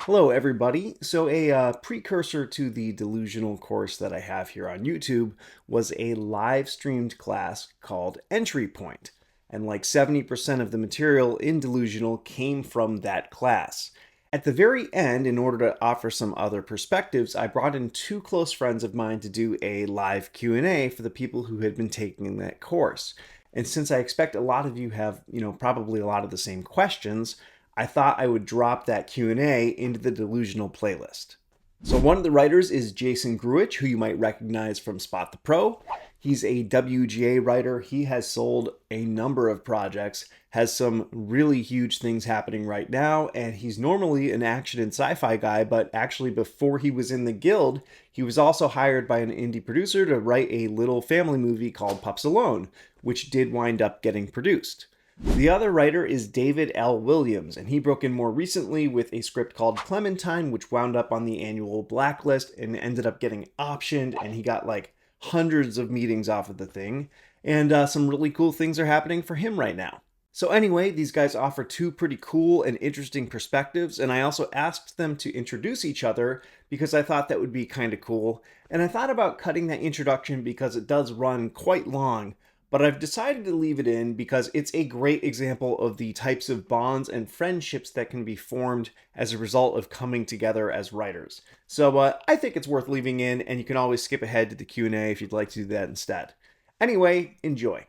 Hello, everybody. So, a precursor to the delusional course that I have here on YouTube was a live streamed class called Entry Point. And like 70% of the material in delusional came from that class. At the very end, in order to offer some other perspectives, I brought in two close friends of mine to do a live Q&A for the people who had been taking that course. And since I expect a lot of you have, probably a lot of the same questions, I thought I would drop that Q&A into the delusional playlist. So one of the writers is Jason Gruich, who you might recognize from Spot the Pro. He's a WGA writer. He has sold a number of projects, has some really huge things happening right now, and he's normally an action and sci-fi guy, but actually before he was in the guild, he was also hired by an indie producer to write a little family movie called Pups Alone, which did wind up getting produced. The other writer is David L. Williams, and he broke in more recently with a script called Clementine, which wound up on the annual blacklist and ended up getting optioned, and he got like hundreds of meetings off of the thing. And some really cool things are happening for him right now. So anyway, these guys offer two pretty cool and interesting perspectives, and I also asked them to introduce each other because I thought that would be kind of cool. And I thought about cutting that introduction because it does run quite long, but I've decided to leave it in because it's a great example of the types of bonds and friendships that can be formed as a result of coming together as writers. So I think it's worth leaving in, and you can always skip ahead to the Q&A if you'd like to do that instead. Anyway, enjoy.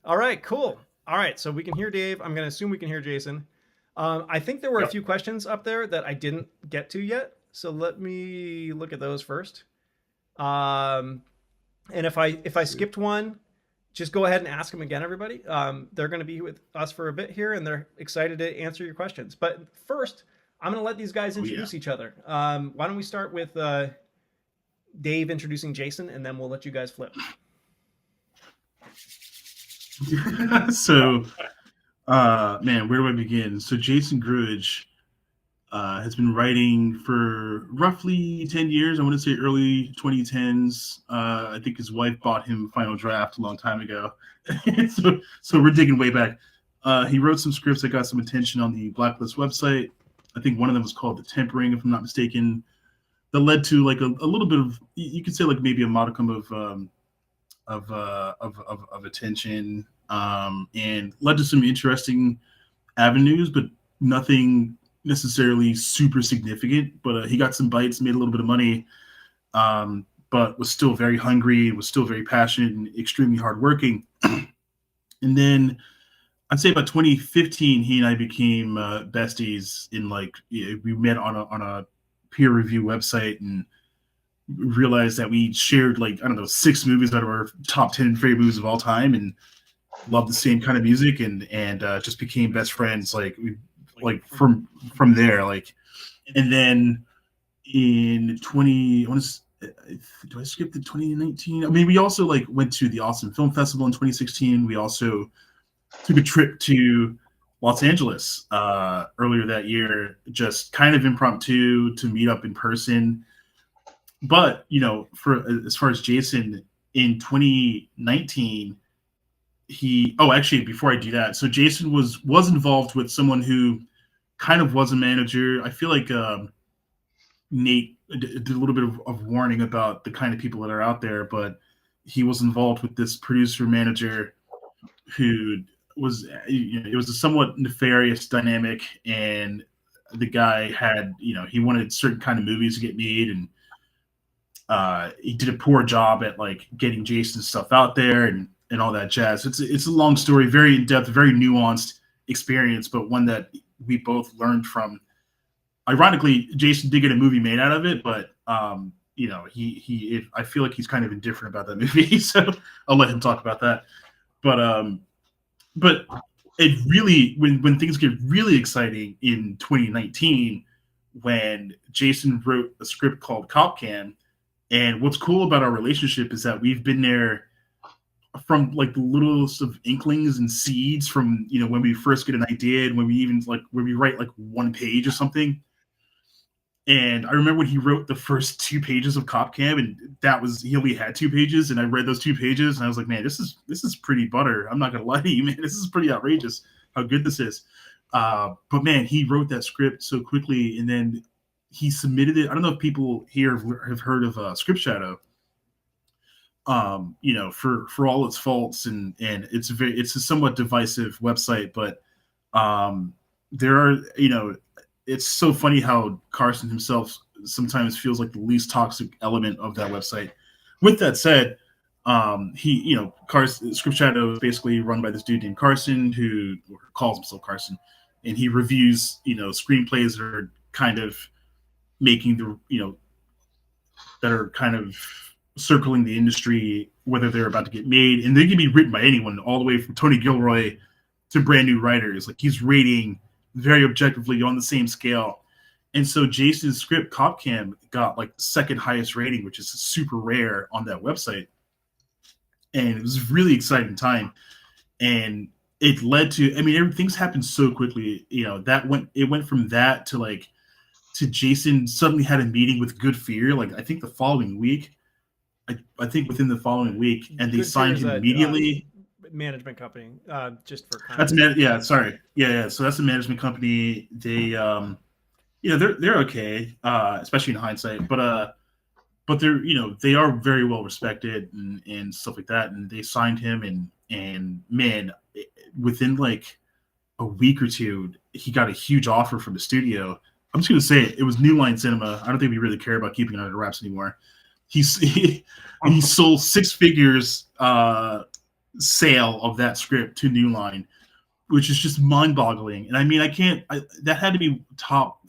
All right, cool. All right, so we can hear Dave. I'm going to assume we can hear Jason. I think there were a Yep. few questions up there that I didn't get to yet, so let me look at those first. And if I skipped one, just go ahead and ask them again, everybody. They're going to be with us for a bit here, and they're excited to answer your questions. But first, I'm going to let these guys introduce each other. Why don't we start with Dave introducing Jason, and then we'll let you guys flip. So, man, where do I begin? So, Jason Gruich has been writing for roughly 10 years. I want to say early 2010s. I think his wife bought him Final Draft a long time ago. so we're digging way back. He wrote some scripts that got some attention on the Blacklist website. I think one of them was called The Tempering, if I'm not mistaken. That led to like a little bit of, you could say like maybe a modicum of attention, and led to some interesting avenues, but nothing necessarily super significant. But he got some bites, made a little bit of money, but was still very hungry, was still very passionate and extremely hardworking. And then I'd say about 2015, he and I became besties. We met on a peer review website and realized that we shared like, I don't know, 6 movies out of our top 10 favorite movies of all time, and loved the same kind of music, and just became best friends. From there, and then in 20, do I skip the 2019? I mean, we also like went to the Austin Film Festival in 2016. We also took a trip to Los Angeles earlier that year, just kind of impromptu to meet up in person. But for as far as Jason, in 2019, actually, before I do that, so Jason was involved with someone who kind of was a manager. I feel like Nate did a little bit of warning about the kind of people that are out there, but he was involved with this producer manager who was, it was a somewhat nefarious dynamic, and the guy had, he wanted certain kind of movies to get made, and he did a poor job at like getting Jason's stuff out there and all that jazz. It's a long story, very in depth, very nuanced experience, but one that we both learned from. Ironically, Jason did get a movie made out of it, but I feel like he's kind of indifferent about that movie, so I'll let him talk about that. But it really, when things get really exciting in 2019, when Jason wrote a script called Cop Can. And what's cool about our relationship is that we've been there from like the littlest of inklings and seeds from, when we first get an idea, and when we write like 1 page or something. And I remember when he wrote the first 2 pages of Cop Cam, and he only had 2 pages, and I read those 2 pages, and I was like, man, this is pretty butter. I'm not gonna lie to you, man, this is pretty outrageous how good this is. But man, he wrote that script so quickly, and then he submitted it. I don't know if people here have heard of Script Shadow. For all its faults, and it's a somewhat divisive website, but there are, it's so funny how Carson himself sometimes feels like the least toxic element of that website. With that said, Carson, Script Shadow is basically run by this dude named Carson, who calls himself Carson, and he reviews, screenplays that are kind of making that are kind of circling the industry, whether they're about to get made, and they can be written by anyone, all the way from Tony Gilroy to brand new writers. Like, he's rating very objectively on the same scale. And so Jason's script, Cop Cam, got like the second highest rating, which is super rare on that website. And it was a really exciting time. And it led to, things happened so quickly. It went from that to Jason suddenly had a meeting with Good Fear, like I think the following week. I think within the following week, and they signed him immediately. Management company, just for context. So that's a management company. They they're okay, especially in hindsight, but they're, they are very well respected and stuff like that, and they signed him, and man, within like a week or two, he got a huge offer from the studio. I'm just gonna say it was New Line Cinema. I don't think we really care about keeping it under wraps anymore. He sold 6 figures sale of that script to New Line, which is just mind-boggling. And that had to be top,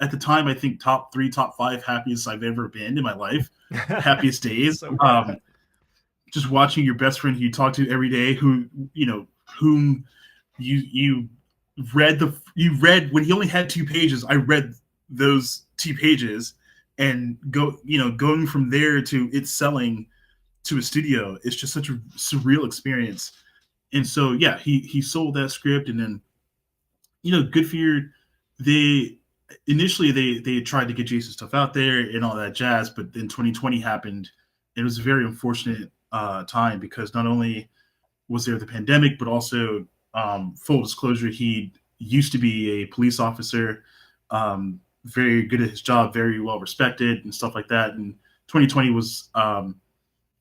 at the time, I think top 3, top 5 happiest I've ever been in my life. Happiest days. So just watching your best friend who you talk to every day, whom you read when he only had 2 pages. I read those 2 pages, and going from there to it selling to a studio, it's just such a surreal experience. And so, yeah, he sold that script, and then, Good Fear, they tried to get Jason's stuff out there and all that jazz, but then 2020 happened. It was a very unfortunate time, because not only was there the pandemic, but also, full disclosure, he used to be a police officer, very good at his job, very well respected and stuff like that. And 2020 was,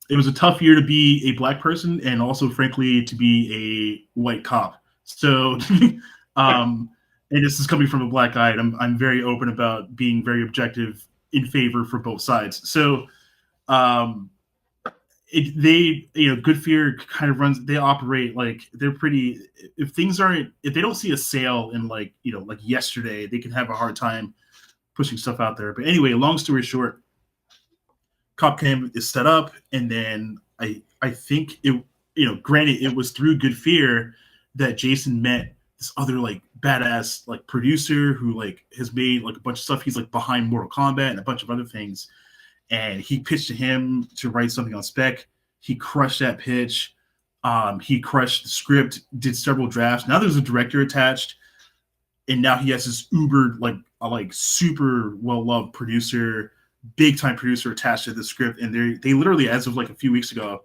it was a tough year to be a Black person, and also, frankly, to be a white cop. So, and this is coming from a Black guy, and I'm very open about being very objective in favor for both sides. So, Good Fear kind of they operate like they're pretty, if they don't see a sale in like yesterday, they can have a hard time pushing stuff out there. But anyway, long story short, Cop Cam is set up, and then I think it, granted, it was through Good Fear that Jason met this other like badass like producer who like has made like a bunch of stuff. He's like behind Mortal Kombat and a bunch of other things. And he pitched to him to write something on spec. He crushed that pitch. He crushed the script, did several drafts. Now there's a director attached, and now he has this uber like super well-loved producer, big-time producer attached to the script. And they literally, as of like a few weeks ago,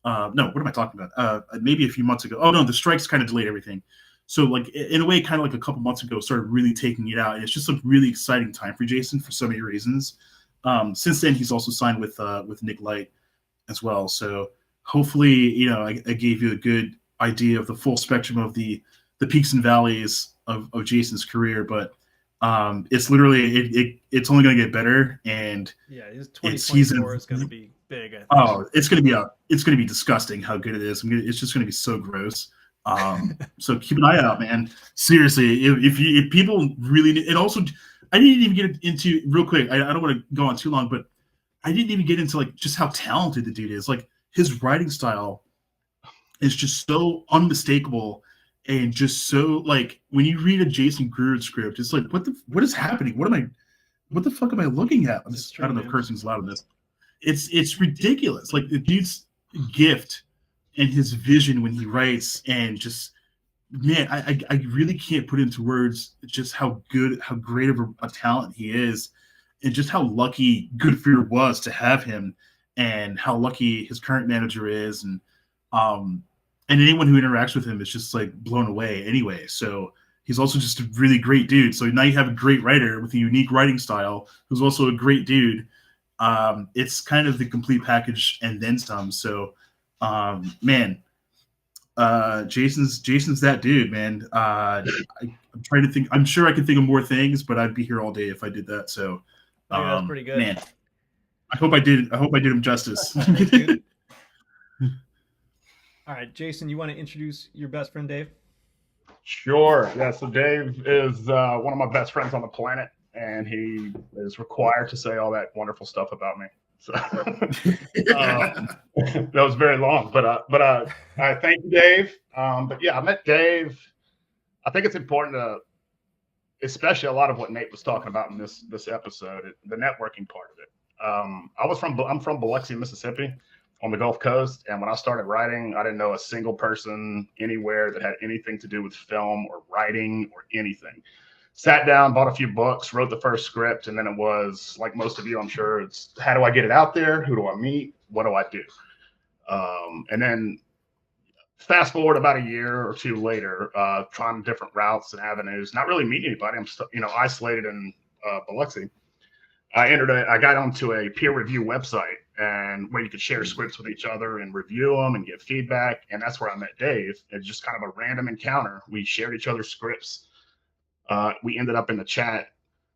no, what am I talking about? Maybe a few months ago. Oh no, the strikes kind of delayed everything. So like in a way, kind of like a couple months ago, started really taking it out. And it's just a really exciting time for Jason for so many reasons. Since then, he's also signed with Nick Light as well. So hopefully, I gave you a good idea of the full spectrum of the peaks and valleys of Jason's career. But it's literally it's only going to get better. And yeah, his 2024 is going to be big. It's going to be disgusting how good it is. It's just going to be so gross. So keep an eye out, man. Seriously, if people really, and also, I didn't even get into real quick. I don't want to go on too long, but I didn't even get into like just how talented the dude is. Like, his writing style is just so unmistakable, and just so like when you read a Jason Gruich script, it's like what is happening? What the fuck am I looking at? I don't know if cursing's allowed in this. It's ridiculous. Like, the dude's gift and his vision when he writes, and just, man, I really can't put into words just how great of a talent he is, and just how lucky Good Fear was to have him, and how lucky his current manager is, and anyone who interacts with him is just like blown away anyway. So he's also just a really great dude. So now you have a great writer with a unique writing style who's also a great dude. It's kind of the complete package and then some. So, man, Jason's that dude, man. I'm trying to think. I'm sure I can think of more things, but I'd be here all day if I did that. So, that's pretty good, man. I hope I did him justice. All right, Jason, you want to introduce your best friend, Dave? Sure. Yeah. So Dave is one of my best friends on the planet, and he is required to say all that wonderful stuff about me. So that was very long, but I thank you, Dave. But yeah, I met Dave. I think it's important to, especially a lot of what Nate was talking about in this episode, the networking part of it. I'm from Biloxi, Mississippi, on the Gulf Coast, and when I started writing, I didn't know a single person anywhere that had anything to do with film or writing or anything. Sat down, bought a few books, wrote the first script, and then it was, like most of you, I'm sure, it's how do I get it out there? Who do I meet? What do I do? And then fast forward about a year or two later, trying different routes and avenues, not really meeting anybody. I'm isolated in Biloxi. I got onto a peer review website and where you could share scripts with each other and review them and get feedback. And that's where I met Dave. It's just kind of a random encounter. We shared each other's scripts. We ended up in the chat,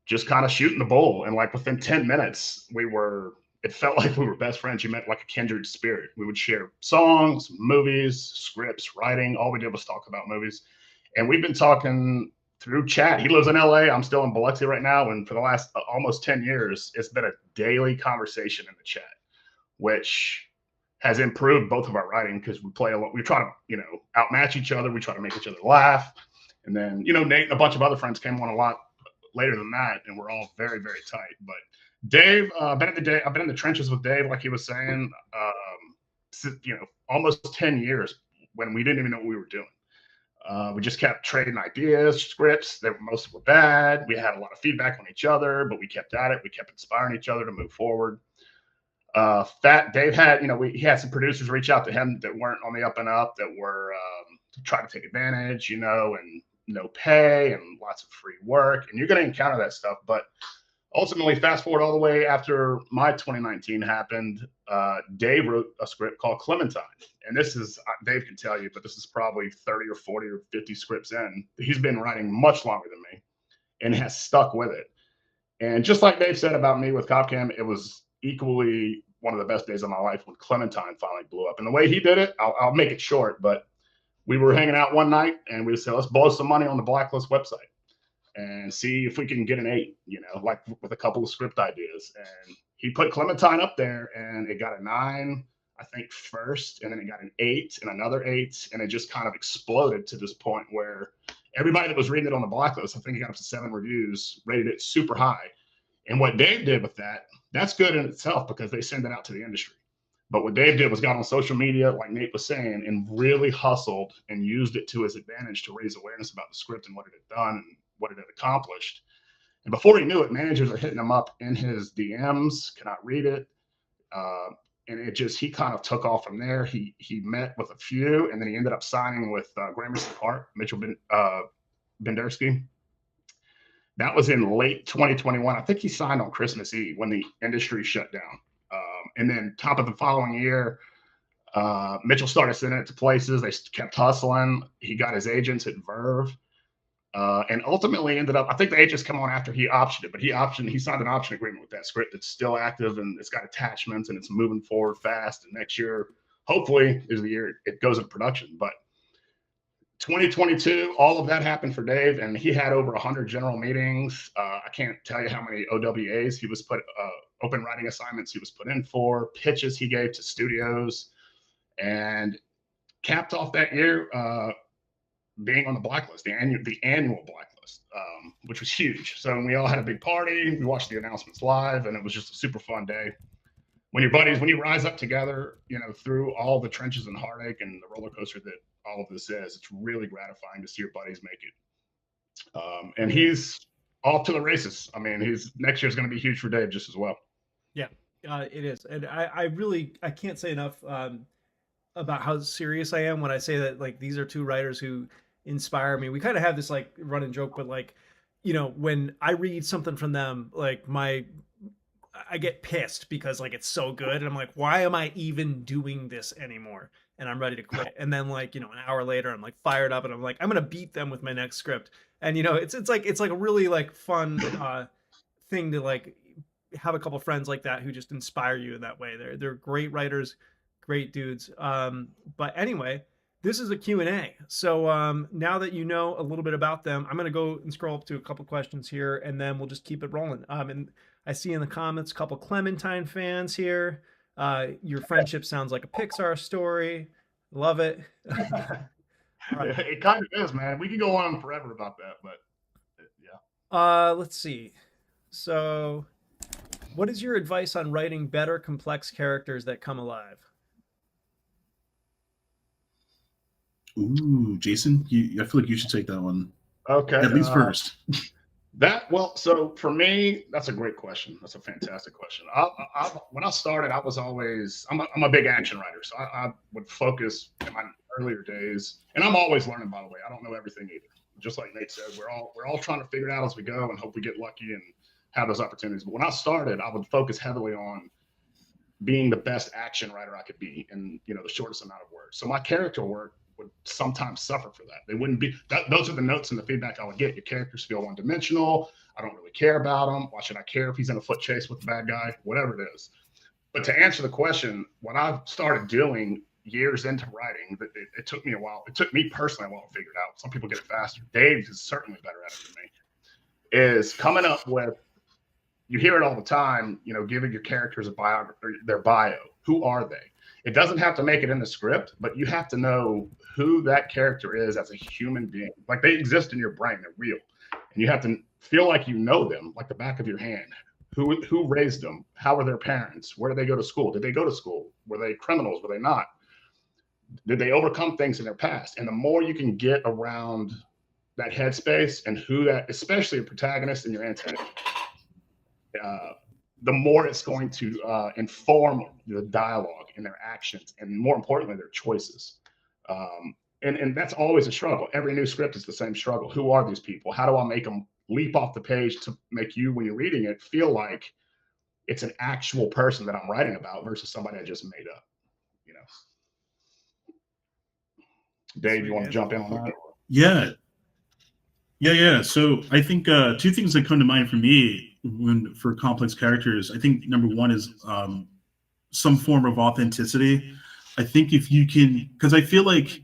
just kind of shooting the bull. And like within 10 minutes, it felt like we were best friends. You met like a kindred spirit. We would share songs, movies, scripts, writing. All we did was talk about movies. And we've been talking through chat. He lives in LA. I'm still in Biloxi right now. And for the last almost 10 years, it's been a daily conversation in the chat, which has improved both of our writing because we play a lot. We try to, outmatch each other. We try to make each other laugh. And then, Nate and a bunch of other friends came on a lot later than that. And we're all very, very tight. But Dave, I've been in the trenches with Dave, like he was saying, almost 10 years when we didn't even know what we were doing. We just kept trading ideas, scripts that most were bad. We had a lot of feedback on each other, but we kept at it. We kept inspiring each other to move forward. Dave had, he had some producers reach out to him that weren't on the up and up, that were trying to take advantage, and no pay and lots of free work. And you're going to encounter that stuff. But ultimately, fast forward all the way after my 2019 happened, Dave wrote a script called Clementine. And this is, Dave can tell you, but this is probably 30 or 40 or 50 scripts in. He's been writing much longer than me and has stuck with it. And just like Dave said about me with CopCam, it was equally one of the best days of my life when Clementine finally blew up. And the way he did it, I'll make it short, but we were hanging out one night and we said, let's blow some money on the Blacklist website and see if we can get an 8, like with a couple of script ideas. And he put Clementine up there and it got a 9, I think, first, and then it got an 8 and another 8. And it just kind of exploded to this point where everybody that was reading it on the Blacklist, I think it got up to 7 reviews, rated it super high. And what Dave did with that, that's good in itself because they send it out to the industry. But what Dave did was got on social media, like Nate was saying, and really hustled and used it to his advantage to raise awareness about the script and what it had done and what it had accomplished. And before he knew it, managers are hitting him up in his DMs, cannot read it. And he kind of took off from there. He met with a few, and then he ended up signing with Gramercy Park, Mitchell Bendersky. That was in late 2021. I think he signed on Christmas Eve when the industry shut down. And then top of the following year, Mitchell started sending it to places. They kept hustling. He got his agents at Verve. And ultimately ended up, I think the agents come on after he optioned it, but he signed an option agreement with that script. It's still active and it's got attachments and it's moving forward fast. And next year, hopefully, is the year it goes into production. But 2022, all of that happened for Dave, and he had over 100 general meetings. I can't tell you how many OWAs he was open writing assignments he was put in for, pitches he gave to studios, and capped off that year being on the blacklist, the annual blacklist, which was huge. So we all had a big party. We watched the announcements live, and it was just a super fun day. When you rise up together, through all the trenches and heartache and the roller coaster that all of this is, it's really gratifying to see your buddies make it. And he's off to the races. I mean, next year is going to be huge for Dave just as well. Yeah, it is. And I can't say enough about how serious I am when I say that, like, these are two writers who inspire me. We kind of have this like running joke, but like, you know, when I read something from them, like I get pissed because like it's so good, and I'm like, why am I even doing this anymore? And I'm ready to quit. And then like, you know, an hour later, I'm like fired up, and I'm like, I'm gonna beat them with my next script. And you know, it's like a really like fun thing to like have a couple friends like that who just inspire you in that way. They're great writers, great dudes. But anyway, this is a Q&A. So now that you know a little bit about them, I'm going to go and scroll up to a couple questions here, and then we'll just keep it rolling. And I see in the comments a couple Clementine fans here. Your friendship sounds like a Pixar story. Love it. Right. It kind of is, man. We can go on forever about that, but yeah. Let's see. So, what is your advice on writing better, complex characters that come alive? Ooh, Jason, I feel like you should take that one. Okay. At least first. So for me, that's a great question. That's a fantastic question. When I started, I was always, I'm a big action writer. So I would focus in my earlier days, and I'm always learning, by the way. I don't know everything either. Just like Nate said, we're all trying to figure it out as we go and hope we get lucky and have those opportunities. But when I started, I would focus heavily on being the best action writer I could be in, you know, the shortest amount of words. So my character work would sometimes suffer for that. They wouldn't be that. Those are the notes and the feedback I would get. Your characters feel one-dimensional. I don't really care about him. Why should I care if he's in a foot chase with the bad guy? Whatever it is. But to answer the question, what I've started doing years into writing, it took me a while. It took me personally a while to figure it out. Some people get it faster. Dave is certainly better at it than me. Is coming up with. You hear it all the time. You know, giving your characters a biography, their bio. Who are they? It doesn't have to make it in the script, but you have to know who that character is as a human being. Like they exist in your brain, they're real. And you have to feel like you know them, like the back of your hand. Who raised them? How were their parents? Where did they go to school? Did they go to school? Were they criminals? Were they not? Did they overcome things in their past? And the more you can get around that headspace and who that, especially a protagonist and your antagonist, the more it's going to inform the dialogue and their actions, and more importantly, their choices. And that's always a struggle. Every new script is the same struggle. Who are these people? How do I make them leap off the page to make you, when you're reading it, feel like it's an actual person that I'm writing about versus somebody I just made up? You know. Dave, you want to jump in on that? Yeah. So I think two things that come to mind for me for complex characters. I think number one is some form of authenticity. I think if you can, because I feel like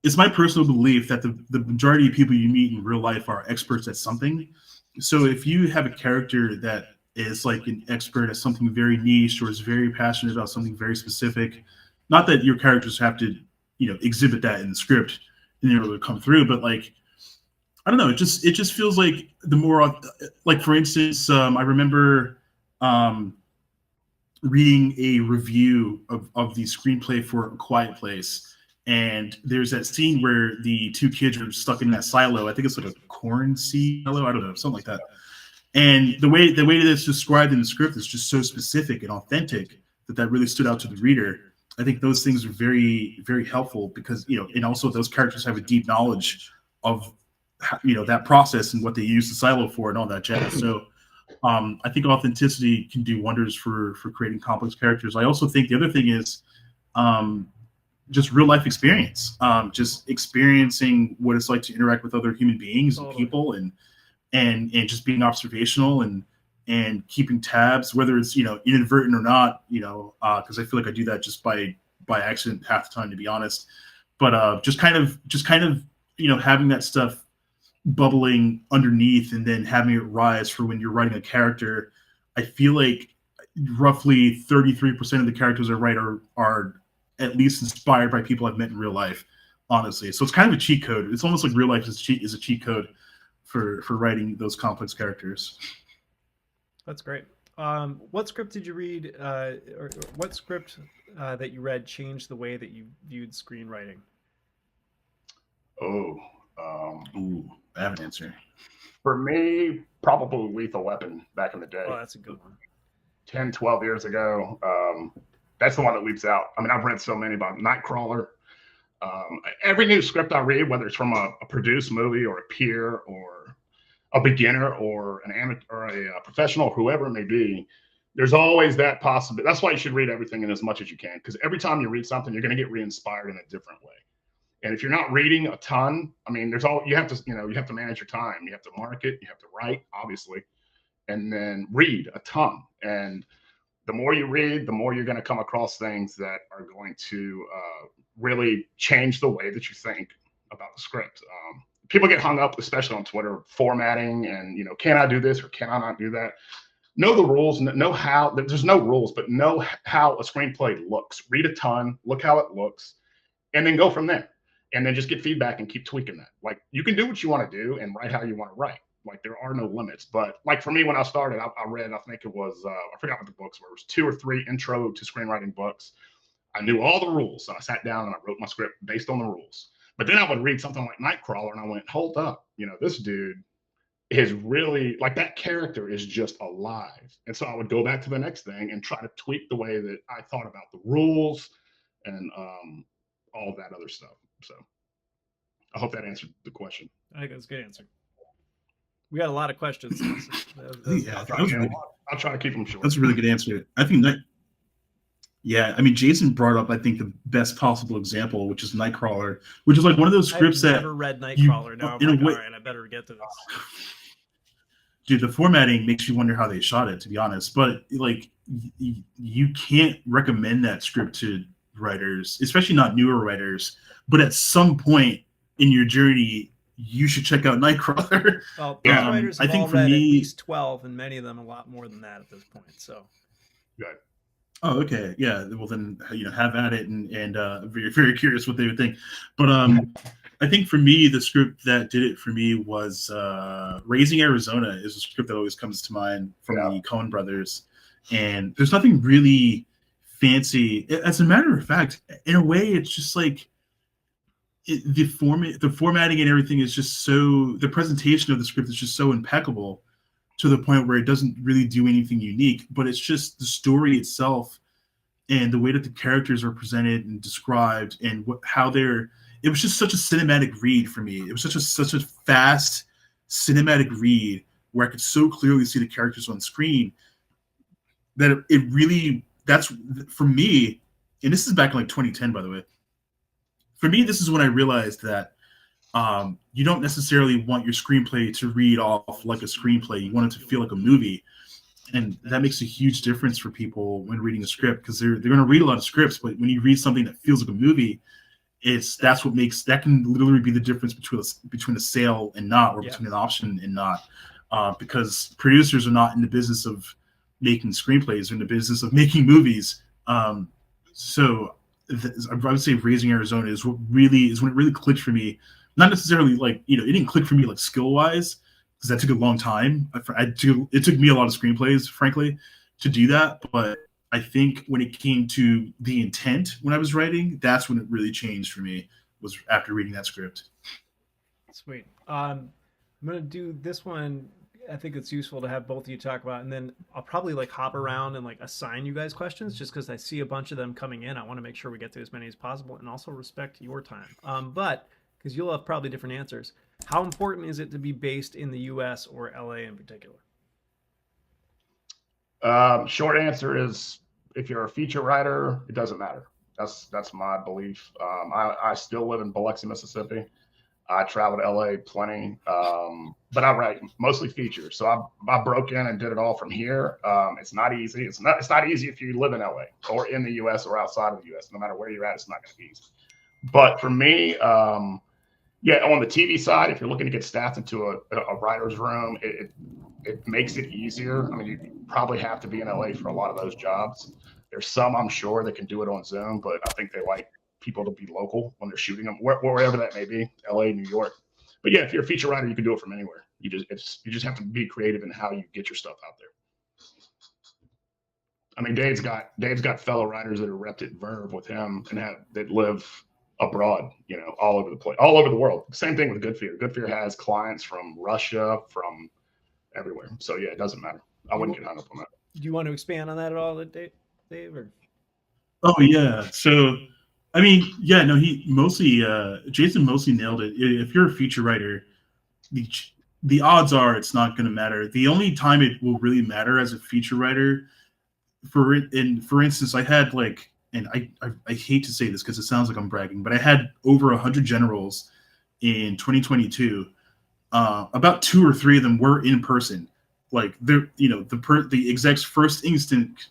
it's my personal belief that the majority of people you meet in real life are experts at something. So if you have a character that is like an expert at something very niche or is very passionate about something very specific, not that your characters have to, you know, exhibit that in the script in order to come through, but like, I don't know. It just feels like the more, like for instance, I remember reading a review of the screenplay for A Quiet Place, and there's that scene where the two kids are stuck in that silo. I think it's like a corn silo. I don't know, something like that. And the way that it's described in the script is just so specific and authentic that really stood out to the reader. I think those things are very, very helpful because, you know, and also those characters have a deep knowledge of, you know, that process and what they use the silo for and all that jazz. So I think authenticity can do wonders for creating complex characters. I also think the other thing is just real life experience, just experiencing what it's like to interact with other human beings and people, and just being observational and keeping tabs, whether it's, you know, inadvertent or not, you know, because I feel like I do that just by accident half the time, to be honest. But just kind of, you know, having that stuff bubbling underneath and then having it rise for when you're writing a character. I feel like roughly 33% of the characters I write are at least inspired by people I've met in real life, honestly. So it's kind of a cheat code. It's almost like real life is a cheat code for writing those complex characters. That's great. What script did you read, or what script that you read changed the way that you viewed screenwriting? I have an answer. For me, probably Lethal Weapon back in the day. Oh, that's a good one. 10, 12 years ago. That's the one that leaps out. I mean, I've read so many about Nightcrawler. Every new script I read, whether it's from a produced movie or a peer or a beginner or an amateur or a professional, whoever it may be, there's always that possibility. That's why you should read everything in as much as you can, because every time you read something, you're going to get re-inspired in a different way. And if you're not reading a ton, I mean, you have to manage your time. You have to market, you have to write, obviously, and then read a ton. And the more you read, the more you're going to come across things that are going to really change the way that you think about the script. People get hung up, especially on Twitter, formatting and, can I do this or can I not do that? Know the rules, know how. There's no rules, but know how a screenplay looks. Read a ton, look how it looks, and then go from there. And then just get feedback and keep tweaking that. Like, you can do what you want to do and write how you want to write. Like, there are no limits. But like for me, when I started, I read, I think it was, I forgot what the books were. It was 2 or 3 intro to screenwriting books. I knew all the rules. So I sat down and I wrote my script based on the rules. But then I would read something like Nightcrawler and I went, hold up, this dude is really, like, that character is just alive. And so I would go back to the next thing and try to tweak the way that I thought about the rules and all that other stuff. So I hope that answered the question. I think that's a good answer. We got a lot of questions. Yeah, I'll try to keep them short. That's a really good answer. I think that, yeah, I mean, Jason brought up, I think, the best possible example, which is Nightcrawler, which is like one of those scripts I've that never read Nightcrawler. Now I'm like, all right, I better get to this. Dude, the formatting makes you wonder how they shot it, to be honest. But like, you can't recommend that script to writers, especially not newer writers. But at some point in your journey, you should check out Nightcrawler. Well, writers have all read at least 12, and many of them a lot more than that at this point. So, good. Oh, okay, yeah. Well, then have at it, and very, very curious what they would think. But I think for me, the script that did it for me was Raising Arizona. Is a script that always comes to mind from the Coen brothers, and there's nothing really fancy. As a matter of fact, in a way, it's just like the formatting and everything is just so. The presentation of the script is just so impeccable to the point where it doesn't really do anything unique, but it's just the story itself and the way that the characters are presented and described and how they're. It was just such a cinematic read for me. It was such a fast cinematic read where I could so clearly see the characters on screen that it really, that's for me, and this is back in like 2010, by the way. For me, this is when I realized that you don't necessarily want your screenplay to read off like a screenplay. You want it to feel like a movie. And that makes a huge difference for people when reading a script, because they're going to read a lot of scripts, but when you read something that feels like a movie, that can literally be the difference between a sale and not, or between an option and not, because producers are not in the business of making screenplays; they're in the business of making movies. So I would say Raising Arizona is when it really clicked for me. Not necessarily like it didn't click for me like skill wise, because that took a long time. It took me a lot of screenplays, frankly, to do that, but I think when it came to the intent when I was writing, that's when it really changed for me, was after reading that script. Sweet. I'm going to do this one. I think it's useful to have both of you talk about, and then I'll probably like hop around and like assign you guys questions, just because I see a bunch of them coming in. I want to make sure we get to as many as possible and also respect your time. But because you'll have probably different answers. How important is it to be based in the US or LA in particular? Short answer is, if you're a feature writer, it doesn't matter. That's my belief. I still live in Biloxi, Mississippi. I travel to LA plenty, but I write mostly features. So I broke in and did it all from here. It's not easy. It's not easy if you live in LA or in the US or outside of the US. No matter where you're at, it's not going to be easy. But for me, on the TV side, if you're looking to get staffed into a writer's room, it makes it easier. I mean, you probably have to be in LA for a lot of those jobs. There's some, I'm sure, that can do it on Zoom, but I think they like people to be local when they're shooting them, wherever that may be, LA, New York. But yeah, if you're a feature writer, you can do it from anywhere. You just have to be creative in how you get your stuff out there. I mean, Dave's got fellow writers that are repped at Verve with him and that live abroad, all over the place, all over the world. Same thing with Good Fear. Good Fear has clients from Russia, from everywhere. So yeah, it doesn't matter. I wouldn't get hung up on that. Do you want to expand on that at all, Dave? Or? Oh yeah. So I mean, yeah, no, he mostly, Jason mostly nailed it. If you're a feature writer, the, the odds are it's not going to matter. The only time it will really matter as a feature writer, for instance, I had like, and I hate to say this because it sounds like I'm bragging, but I had over 100 generals in 2022. About 2 or 3 of them were in person. Like they're, the exec's first instinct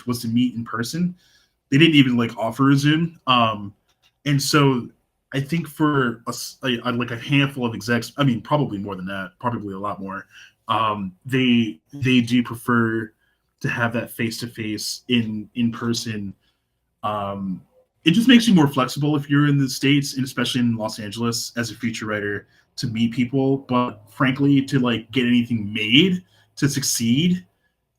was to meet in person. They didn't even like offer a Zoom. And so I think for like a handful of execs, I mean, probably more than that, probably a lot more. They do prefer to have that face to face in person. It just makes you more flexible if you're in the States, and especially in Los Angeles as a feature writer, to meet people. But frankly, to like get anything made, to succeed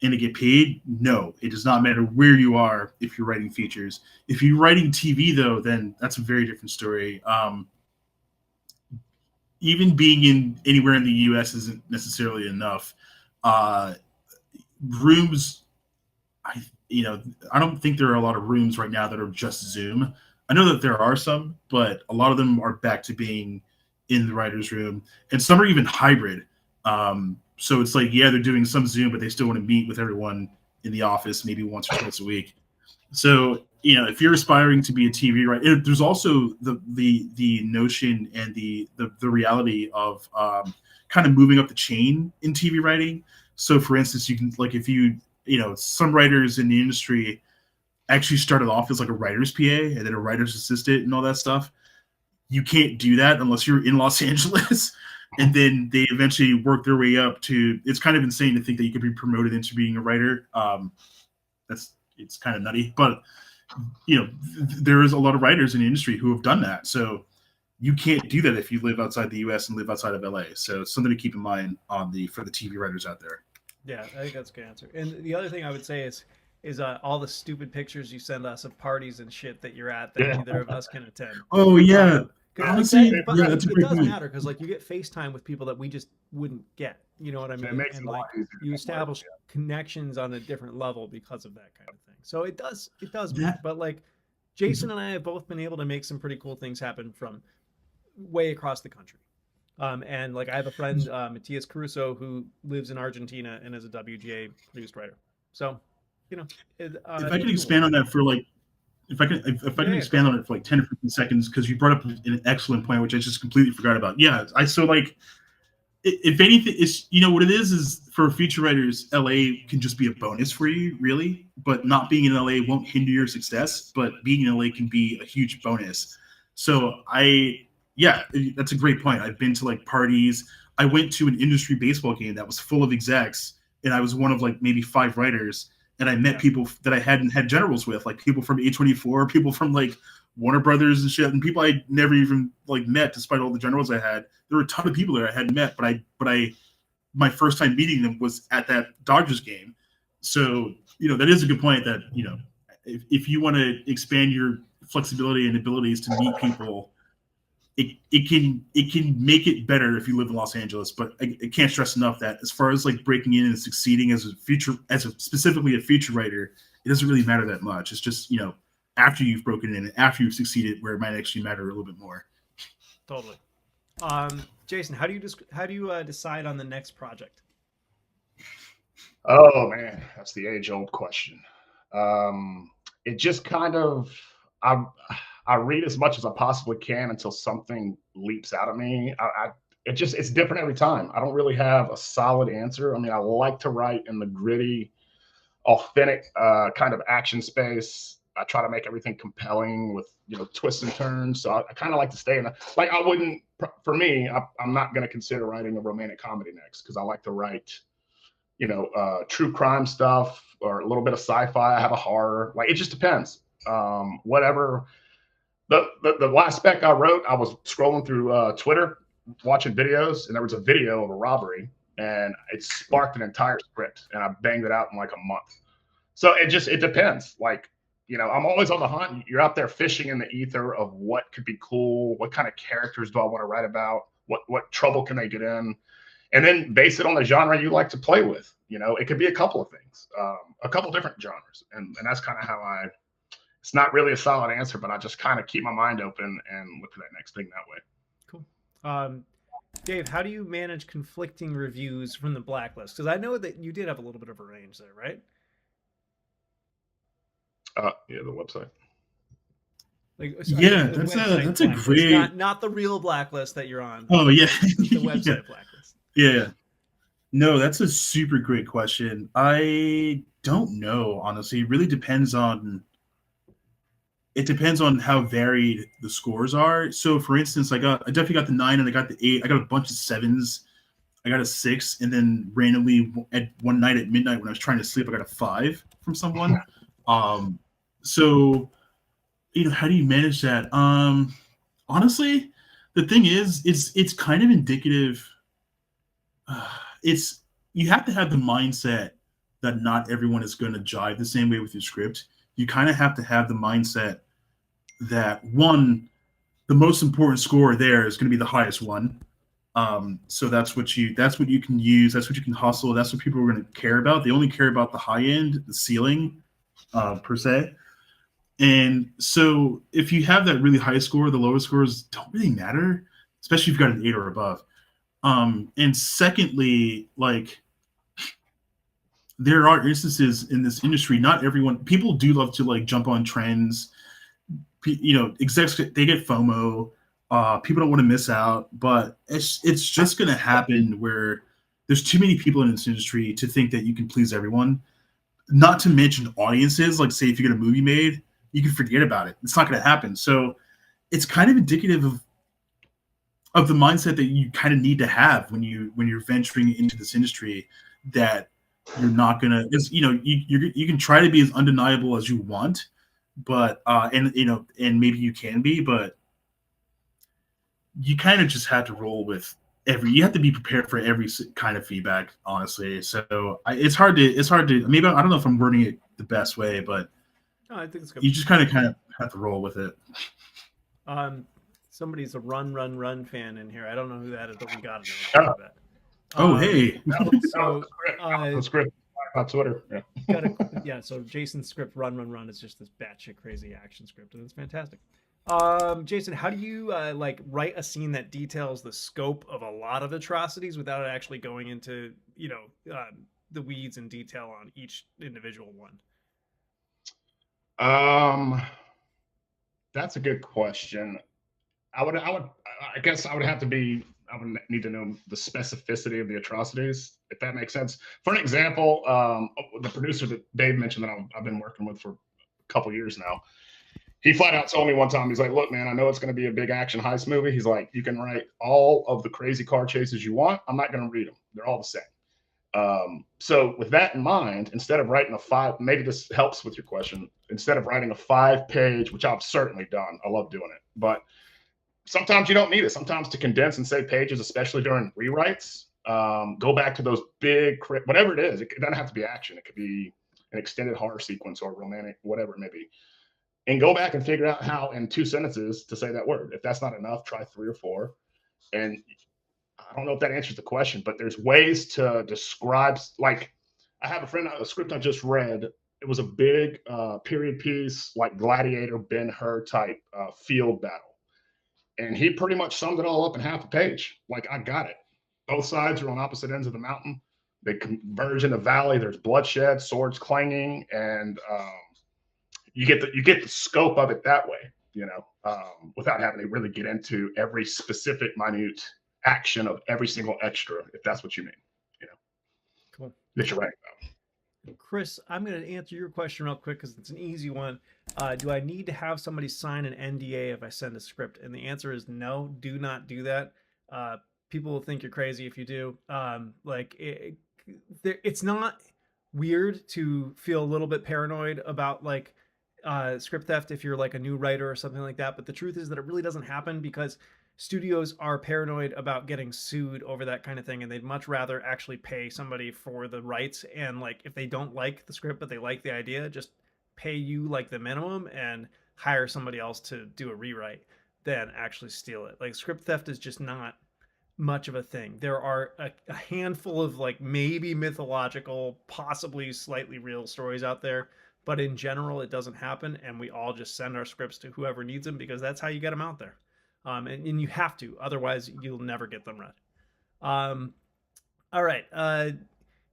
and to get paid, no, it does not matter where you are if you're writing features. If you're writing TV, though, then that's a very different story. Even being in anywhere in the U.S. isn't necessarily enough. Rooms, I don't think there are a lot of rooms right now that are just Zoom. I know that there are some, but a lot of them are back to being in the writer's room, and some are even hybrid. So it's like, yeah, they're doing some Zoom, but they still want to meet with everyone in the office maybe once or twice a week. So, if you're aspiring to be a TV writer, there's also the notion and the reality of kind of moving up the chain in TV writing. So, for instance, you can, like, if some writers in the industry actually started off as like a writer's PA and then a writer's assistant and all that stuff. You can't do that unless you're in Los Angeles. And then they eventually work their way up to, it's kind of insane to think that you could be promoted into being a writer. It's kind of nutty, but there is a lot of writers in the industry who have done that. So you can't do that if you live outside the US and live outside of LA. So it's something to keep in mind for the TV writers out there. Yeah, I think that's a good answer. And the other thing I would say is all the stupid pictures you send us of parties and shit that you're at that neither of us can attend. Oh yeah. Honestly, but yeah, that's a great does point. matter because like you get FaceTime with people that we just wouldn't get. You know what I mean? It makes and it a lot like easier you to establish work, connections on a different level because of that kind of thing. So it does That- matter. But like Jason and I have both been able to make some pretty cool things happen from way across the country. And like I have a friend, Matias Caruso, who lives in Argentina and is a WGA produced writer. So, if I can expand on that for like, if I can expand on it for like 10 or 15 seconds, because you brought up an excellent point, which I just completely forgot about. Yeah, so like, if anything, it's what it is for feature writers, LA can just be a bonus for you, really. But not being in LA won't hinder your success. But being in LA can be a huge bonus. So yeah, that's a great point. I've been to like parties. I went to an industry baseball game that was full of execs, and I was one of like maybe 5 writers. And I met people that I hadn't had generals with, like people from A24, people from like Warner Brothers and shit, and people I never even like met, despite all the generals I had. There were a ton of people that I hadn't met, but my first time meeting them was at that Dodgers game. So that is a good point. That if you want to expand your flexibility and abilities to meet people, it can make it better if you live in Los Angeles. But I can't stress enough that as far as like breaking in and succeeding specifically a feature writer, it doesn't really matter that much. It's just after you've broken in and after you've succeeded where it might actually matter a little bit more. Totally. Jason, how do you decide on the next project? Oh man, that's the age-old question. It just kind of I read as much as I possibly can until something leaps out at me. It's different every time. I don't really have a solid answer. I mean, I like to write in the gritty, authentic kind of action space. I try to make everything compelling with twists and turns. So I kind of like to stay in like I wouldn't for me. I'm not going to consider writing a romantic comedy next because I like to write true crime stuff or a little bit of sci-fi. I have a horror. Like it just depends. Whatever. The last spec I wrote, I was scrolling through Twitter, watching videos, and there was a video of a robbery, and it sparked an entire script, and I banged it out in like a month. So it depends. Like, I'm always on the hunt. You're out there fishing in the ether of what could be cool, what kind of characters do I want to write about, what trouble can they get in, and then base it on the genre you like to play with. It could be a couple of things, a couple different genres, and that's kind of how I It's not really a solid answer, but I just kind of keep my mind open and look for that next thing that way. Cool. Dave, how do you manage conflicting reviews from the blacklist? Because I know that you did have a little bit of a range there, right? Yeah, the website. Like, yeah, that's a great. Not the real blacklist that you're on. Oh yeah, the website yeah. blacklist. Yeah. No, that's a super great question. I don't know, honestly. It really depends on how varied the scores are. So for instance, I definitely got the 9 and I got the 8. I got a bunch of 7s. I got a 6, and then randomly at one night at midnight when I was trying to sleep, I got a 5 from someone. So how do you manage that? Honestly, the thing is, it's kind of indicative. You have to have the mindset that not everyone is going to jive the same way with your script. You kind of have to have the mindset that one, the most important score there is going to be the highest one. So that's what you can use. That's what you can hustle. That's what people are going to care about. They only care about the high end, the ceiling, per se. And so if you have that really high score, the lower scores don't really matter, especially if you've got an 8 or above. And secondly, like, there are instances in this industry, not everyone, people do love to like jump on trends. Execs, they get FOMO. People don't want to miss out, but it's just going to happen where there's too many people in this industry to think that you can please everyone. Not to mention audiences, like say if you get a movie made, you can forget about it. It's not going to happen. So it's kind of indicative of the mindset that you kind of need to have when you're venturing into this industry, that you're not going to, you can try to be as undeniable as you want, but and maybe you can be, but you kind of just have to roll with you have to be prepared for every kind of feedback, honestly. So it's hard to maybe, I don't know if I'm wording it the best way, but no, I think it's good. You just kind of have to roll with it. Somebody's a run fan in here. I don't know who that is, but we got to know that. Hey. So script on Twitter. Yeah. So Jason's script run is just this batshit crazy action script, and it's fantastic. Jason, how do you write a scene that details the scope of a lot of atrocities without it actually going into the weeds and detail on each individual one? That's a good question. I would guess I would need to know the specificity of the atrocities, if that makes sense. For an example, the producer that Dave mentioned that I've been working with for a couple years now, he flat out told me one time, he's like, look, man, I know it's going to be a big action heist movie. He's like, you can write all of the crazy car chases you want. I'm not going to read them. They're all the same. So with that in mind, instead of writing maybe this helps with your question, instead of writing a 5-page, which I've certainly done, I love doing it, but sometimes you don't need it. Sometimes to condense and save pages, especially during rewrites, go back to those big, whatever it is. It doesn't have to be action. It could be an extended horror sequence or romantic, whatever it may be. And go back and figure out how in 2 sentences to say that word. If that's not enough, try 3 or 4. And I don't know if that answers the question, but there's ways to describe, like I have a script I just read. It was a big period piece, like Gladiator, Ben-Hur type field battle. And he pretty much summed it all up in half a page. Like, I got it. Both sides are on opposite ends of the mountain. They converge in the valley. There's bloodshed, swords clanging, and you get the scope of it that way, without having to really get into every specific minute action of every single extra, if that's what you mean, Cool. That you're right about. Chris, I'm going to answer your question real quick because it's an easy one. Do I need to have somebody sign an NDA if I send a script? And the answer is no, do not do that. People will think you're crazy if you do. It's not weird to feel a little bit paranoid about script theft if you're like a new writer or something like that. But the truth is that it really doesn't happen because studios are paranoid about getting sued over that kind of thing, and they'd much rather actually pay somebody for the rights. And if they don't like the script but they like the idea, just pay you the minimum and hire somebody else to do a rewrite than actually steal it. Script theft is just not much of a thing. There are a handful of maybe mythological, possibly slightly real stories out there, But in general, it doesn't happen, and we all just send our scripts to whoever needs them because that's how you get them out there. And you have to, otherwise you'll never get them read. All right,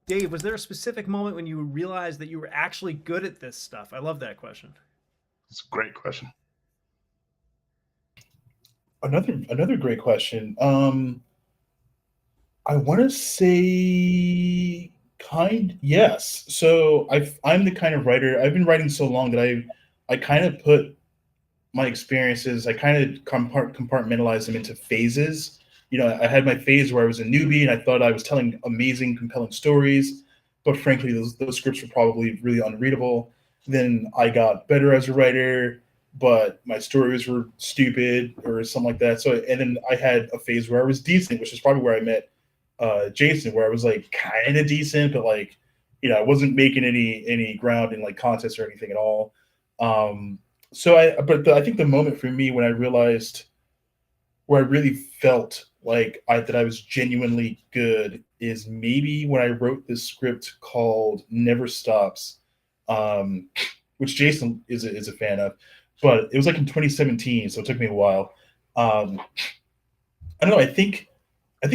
Dave, was there a specific moment when you realized that you were actually good at this stuff? I love that question. It's a great question. Another great question. I want to say yes. So I'm the kind of writer. I've been writing so long that I kind of put my experiences. I kind of compartmentalize them into phases. You know, I had my phase where I was a newbie and I thought I was telling amazing, compelling stories, but frankly, those scripts were probably really unreadable. Then I got better as a writer, but my stories were stupid or something like that. So, and then I had a phase where I was decent, which is probably where I met Jason, where I was like kind of decent, but like, you know, I wasn't making any ground in like contests or anything at all. I think the moment for me when I realized where I really felt like that I was genuinely good is maybe when I wrote this script called Never Stops, which Jason is a fan of, but it was like in 2017, so it took me a while. I don't know. I think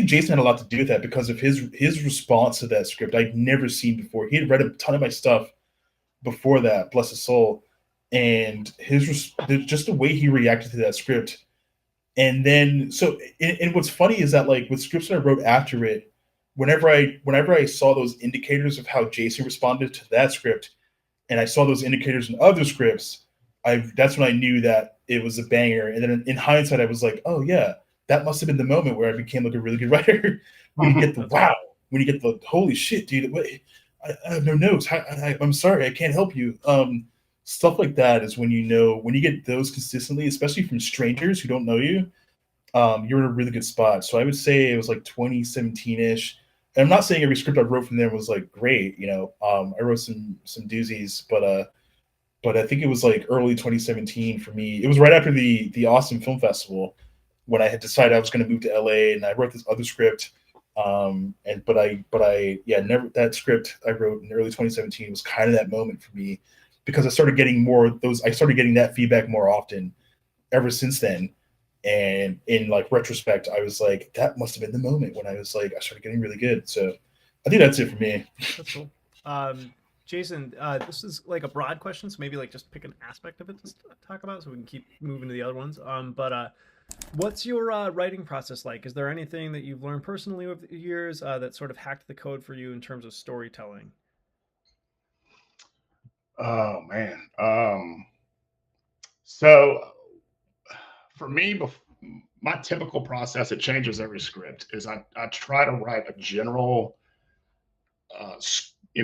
Jason had a lot to do with that because of his response to that script I'd never seen before. He had read a ton of my stuff before that, bless his soul, and just the way he reacted to that script. And then, and what's funny is that like with scripts that I wrote after it, whenever I saw those indicators of how Jason responded to that script, and I saw those indicators in other scripts, that's when I knew that it was a banger. And then in hindsight, I was like, oh yeah, that must have been the moment where I became like a really good writer. When you get the wow, when you get the holy shit, dude, wait, I have no notes. I'm sorry, I can't help you. Stuff like that is when when you get those consistently, especially from strangers who don't know you, you're in a really good spot. So I would say it was like 2017-ish. And I'm not saying every script I wrote from there was like great, you know. I wrote some doozies, but I think it was like early 2017 for me. It was right after the Austin Film Festival when I had decided I was going to move to LA, and I wrote this other script. That script I wrote in early 2017 was kind of that moment for me because I started getting that feedback more often ever since then. And in like retrospect, I was like, that must have been the moment when I was like, I started getting really good. So I think that's it for me. That's cool. Jason, this is like a broad question, so maybe like just pick an aspect of it to talk about so we can keep moving to the other ones. What's your writing process like? Is there anything that you've learned personally over the years that sort of hacked the code for you in terms of storytelling? Oh man. So for me, my typical process, it changes every script, is I try to write a general,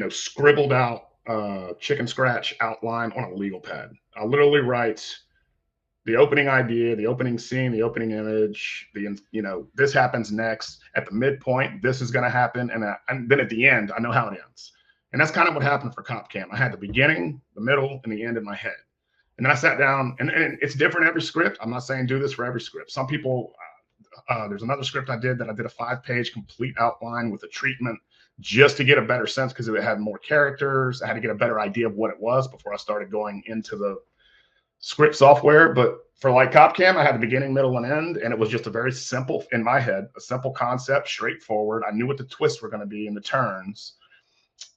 scribbled out chicken scratch outline on a legal pad. I literally write the opening idea, the opening scene, the opening image, this happens next. At the midpoint, this is going to happen. And then at the end, I know how it ends. And that's kind of what happened for Cop Cam. I had the beginning, the middle, and the end in my head. And then I sat down, and it's different every script. I'm not saying do this for every script. Some people, there's another script I did a 5-page complete outline with a treatment just to get a better sense because it had more characters. I had to get a better idea of what it was before I started going into the script software. But for like Cop Cam, I had the beginning, middle, and end, and it was just a very simple, in my head, a simple concept, straightforward. I knew what the twists were going to be and the turns.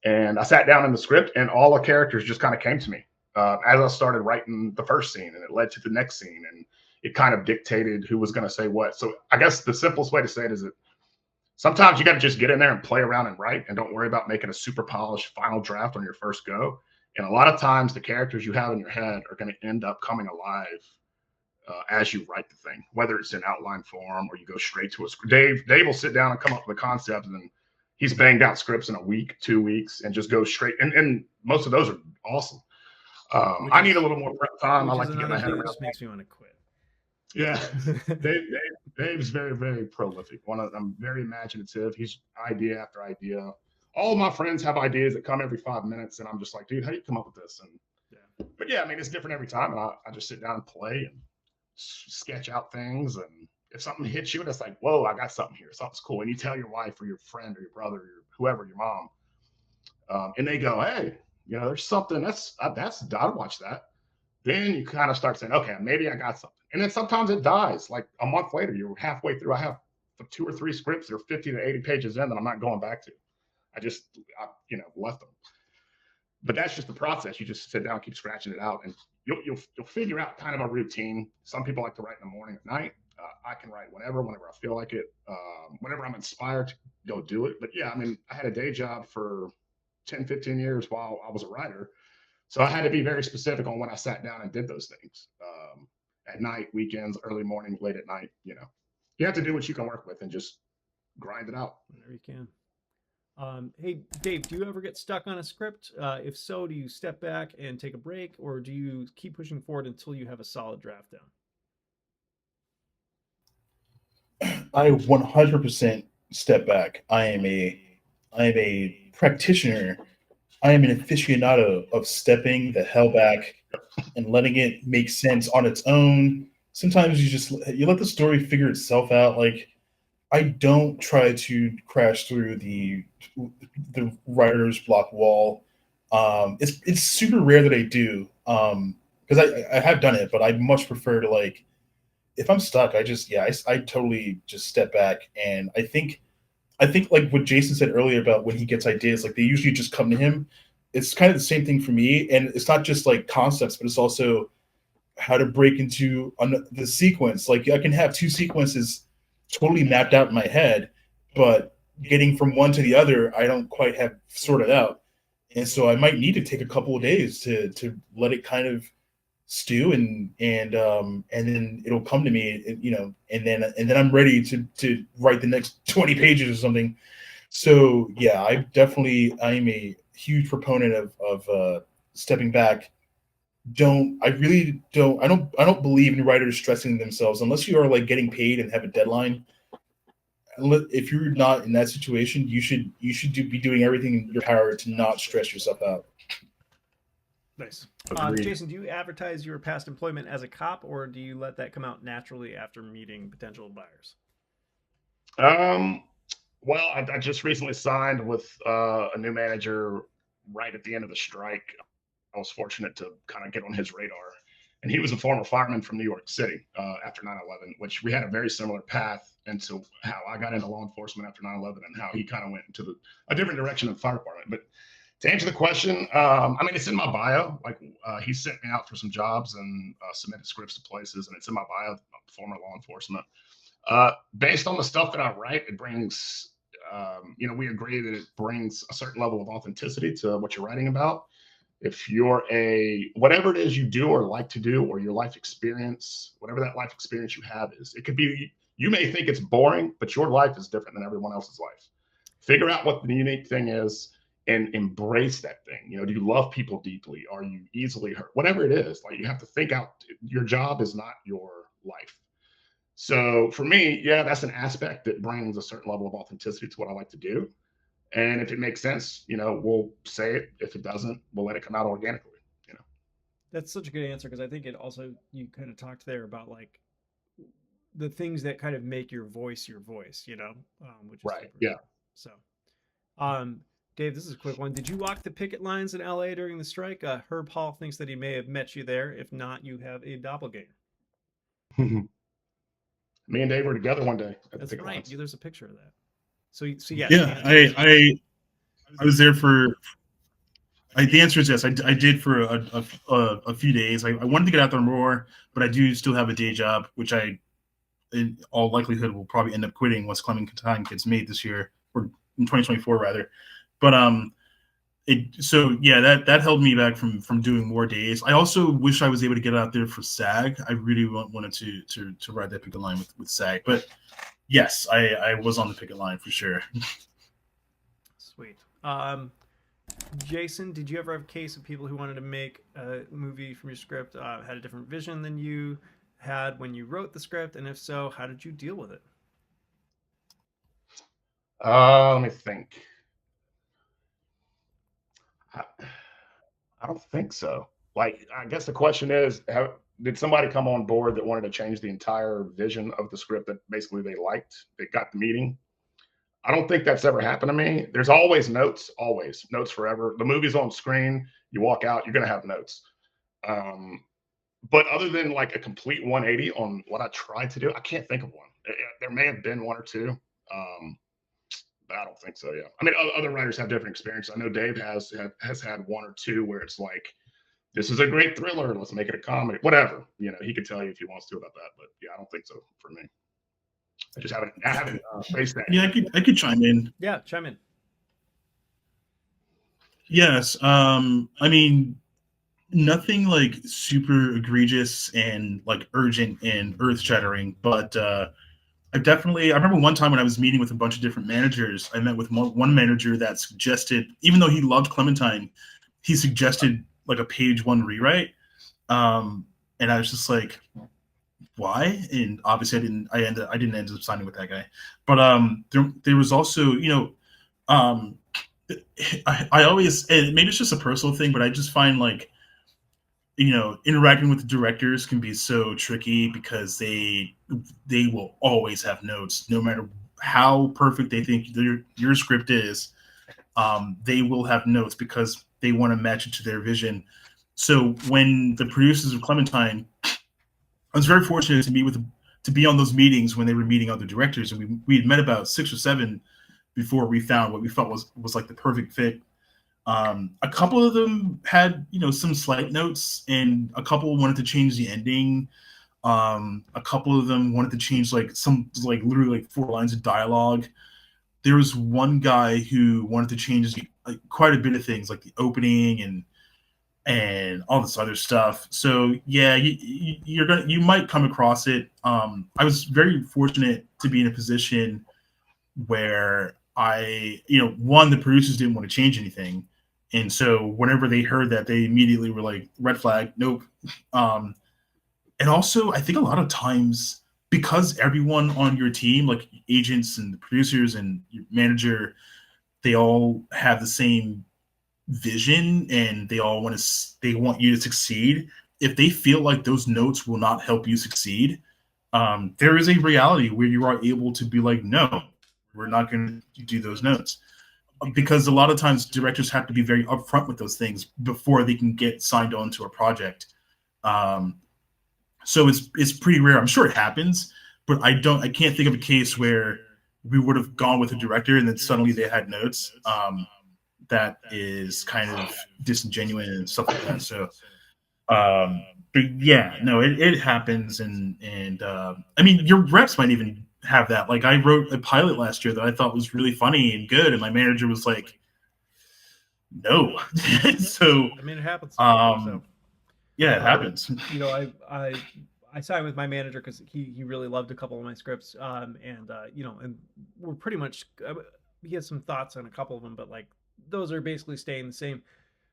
And I sat down in the script, and all the characters just kind of came to me as I started writing the first scene, and it led to the next scene, and it kind of dictated who was going to say what. So I guess the simplest way to say it is that sometimes you got to just get in there and play around and write, and don't worry about making a super polished final draft on your first go. And a lot of times the characters you have in your head are going to end up coming alive as you write the thing, whether it's in outline form or you go straight to a script. Dave will sit down and come up with a concept, and then he's banged out scripts in a week, 2 weeks, and just go straight. And most of those are awesome. I need a little more prep time. I like to get my head around. This makes me want to quit. Yeah, Dave's very, very prolific. I'm very imaginative. He's idea after idea. All of my friends have ideas that come every 5 minutes, and I'm just like, dude, how do you come up with this? But yeah, I mean, it's different every time. And I just sit down and play and sketch out things. And if something hits you, and it's like, whoa, I got something here. Something's cool. And you tell your wife or your friend or your brother or whoever, your mom, and they go, hey, there's something that's I'd watch that. Then you kind of start saying, okay, maybe I got something. And then sometimes it dies. Like a month later, you're halfway through. I have 2 or 3 scripts that are 50 to 80 pages in that I'm not going back to. I left them. But that's just the process. You just sit down, keep scratching it out, and you'll figure out kind of a routine. Some people like to write in the morning or night. I can write whenever I feel like it, whenever I'm inspired to go do it. But yeah, I mean, I had a day job for 10, 15 years while I was a writer. So I had to be very specific on when I sat down and did those things. At night, weekends, early morning, late at night, you have to do what you can work with and just grind it out. Whenever you can. Hey, Dave, do you ever get stuck on a script? If so, do you step back and take a break, or do you keep pushing forward until you have a solid draft down? I 100% step back. I am a practitioner. I am an aficionado of stepping the hell back and letting it make sense on its own. Sometimes you let the story figure itself out. Like, I don't try to crash through the writer's block wall. It's super rare that I do, because I have done it, but I much prefer to, like, if I'm stuck, I totally just step back. And I think like what Jason said earlier about when he gets ideas, like they usually just come to him. It's kind of the same thing for me, and it's not just like concepts, but it's also how to break into the sequence. Like I can have 2 sequences totally mapped out in my head, but getting from one to the other, I don't quite have sorted out. And so I might need to take a couple of days to let it kind of stew, and then it'll come to me, and then I'm ready to write the next 20 pages or something. So yeah, I'm a huge proponent of stepping back. I don't believe in writers stressing themselves unless you are like getting paid and have a deadline. If you're not in that situation, you should be doing everything in your power to not stress yourself out. Nice. Jason, do you advertise your past employment as a cop, or do you let that come out naturally after meeting potential buyers? Well, I just recently signed with a new manager right at the end of the strike. I was fortunate to kind of get on his radar. And he was a former fireman from New York City after 9/11, which we had a very similar path into how I got into law enforcement after 9/11 and how he kind of went into a different direction in the fire department. But to answer the question, I mean, it's in my bio. Like he sent me out for some jobs and submitted scripts to places, and it's in my bio, former law enforcement. Based on the stuff that I write, it brings, we agree that it brings a certain level of authenticity to what you're writing about. If you're whatever it is you do or like to do, or your life experience, whatever that life experience you have is, it could be, you may think it's boring, but your life is different than everyone else's life. Figure out what the unique thing is and embrace that thing. Do you love people deeply? Are you easily hurt? Whatever it is, like you have to think out, your job is not your life. So for me, yeah, that's an aspect that brings a certain level of authenticity to what I like to do. And if it makes sense, we'll say it. If it doesn't, we'll let it come out organically. That's such a good answer, because I think it also, you kind of talked there about like the things that kind of make your voice, which is right. Yeah. Cool. So, Dave, this is a quick one. Did you walk the picket lines in LA during the strike? Herb Hall thinks that he may have met you there. If not, you have a doppelganger. Me and Dave were together one day. That's right. There's a picture of that. So yeah. Yeah, I was there for. The answer is yes. I did for a few days. I wanted to get out there more, but I do still have a day job, which I, in all likelihood, will probably end up quitting once Clementine gets made this year, or in 2024 rather. But that held me back from doing more days. I also wish I was able to get out there for SAG. I really wanted to ride that picket line with SAG, but yes, I was on the picket line for sure. Sweet. Jason, did you ever have a case of people who wanted to make a movie from your script, had a different vision than you had when you wrote the script? And if so, how did you deal with it? Let me think. I don't think so. Like, I guess the question is, did somebody come on board that wanted to change the entire vision of the script that basically they liked, that got the meeting? I don't think that's ever happened to me. There's always notes forever. The movie's on screen, you walk out, you're gonna have notes. Um, but other than like a complete 180 on what I tried to do, I can't think of one. There may have been one or two, but I don't think so. Yeah, I mean, other writers have different experiences. I know Dave has had one or two where it's like, this is a great thriller, let's make it a comedy, whatever. You know, he could tell you if he wants to about that, but yeah, I don't think so for me. I haven't faced that. Yeah, I could chime in. Yeah, chime in. Yes. I mean, nothing like super egregious and like urgent and earth shattering, but I remember one time when I was meeting with a bunch of different managers, I met with one manager that suggested, even though he loved Clementine, he suggested like a page one rewrite. And I was just like, why? And obviously I didn't end up signing with that guy. But there was also, I always, and maybe it's just a personal thing, but I just find like, interacting with the directors can be so tricky because they will always have notes, no matter how perfect they think your script is. They will have notes because they want to match it to their vision. So when the producers of Clementine, I was very fortunate to be on those meetings when they were meeting other directors, and we had met about 6 or 7 before we found what we felt was like the perfect fit. A couple of them had, some slight notes, and a couple wanted to change the ending. A couple of them wanted to change literally like 4 lines of dialogue. There was one guy who wanted to change quite a bit of things, like the opening and all this other stuff. So yeah, you might come across it. I was very fortunate to be in a position where the producers didn't want to change anything. And so whenever they heard that, they immediately were like, red flag, nope. And also, I think a lot of times, because everyone on your team, like agents and the producers and your manager, they all have the same vision and they want you to succeed. If they feel like those notes will not help you succeed, there is a reality where you are able to be like, no, we're not going to do those notes. Because a lot of times directors have to be very upfront with those things before they can get signed on to a project. So it's pretty rare. I'm sure it happens, but I can't think of a case where we would have gone with a director and then suddenly they had notes. That is kind of disingenuous and stuff like that. So, but yeah, no, it happens. And I mean, your reps might even have that. Like, I wrote a pilot last year that I thought was really funny and good, and my manager was like, no. So I mean, it happens. Yeah, it happens. I signed with my manager because he really loved a couple of my scripts, and we're pretty much, he has some thoughts on a couple of them, but like those are basically staying the same.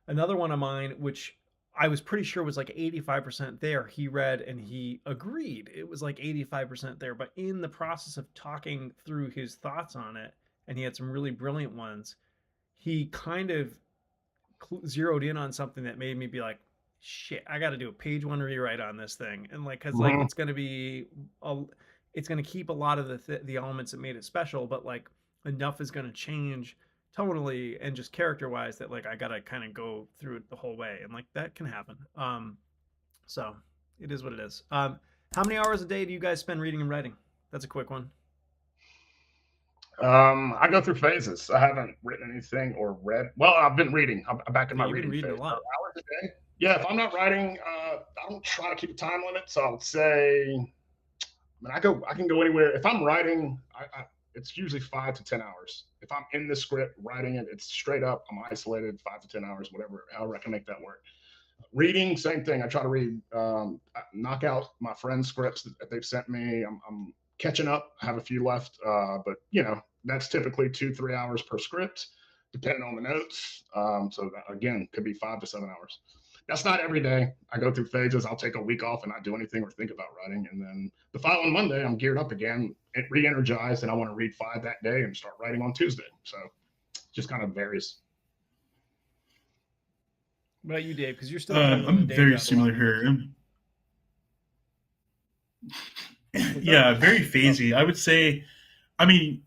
Another one of mine, which I was pretty sure was like 85% there, he read and he agreed it was like 85% there, but in the process of talking through his thoughts on it, and he had some really brilliant ones, he kind of zeroed in on something that made me be like, shit, I got to do a page 1 rewrite on this thing. And like, cause like, it's going to be, it's going to keep a lot of the elements that made it special, but like enough is going to change tonally and just character wise that like I gotta kind of go through it the whole way, and like that can happen. So it is what it is. How many hours a day do you guys spend reading and writing? That's a quick one. I go through phases. I haven't written anything or read. Well, I've been reading. I'm back in my reading phase. A lot. Hours a day. Yeah, if I'm not writing, I don't try to keep a time limit. So I would say, I can go anywhere. If I'm writing, it's usually 5 to 10 hours. If I'm in the script writing it, it's straight up. I'm isolated 5 to 10 hours, however I can make that work. Reading, same thing. I try to read, knock out my friends' scripts that they've sent me. I'm catching up. I have a few left, but that's typically 2-3 hours per script, depending on the notes. So that, again, could be 5 to 7 hours. That's not every day. I go through phases. I'll take a week off and not do anything or think about writing. And then the following Monday, I'm geared up again, re-energized, and I want to read 5 that day and start writing on Tuesday. So it just kind of varies. What about you, Dave? Because you're still I'm very similar here. Yeah, very phasey. I would say, I mean,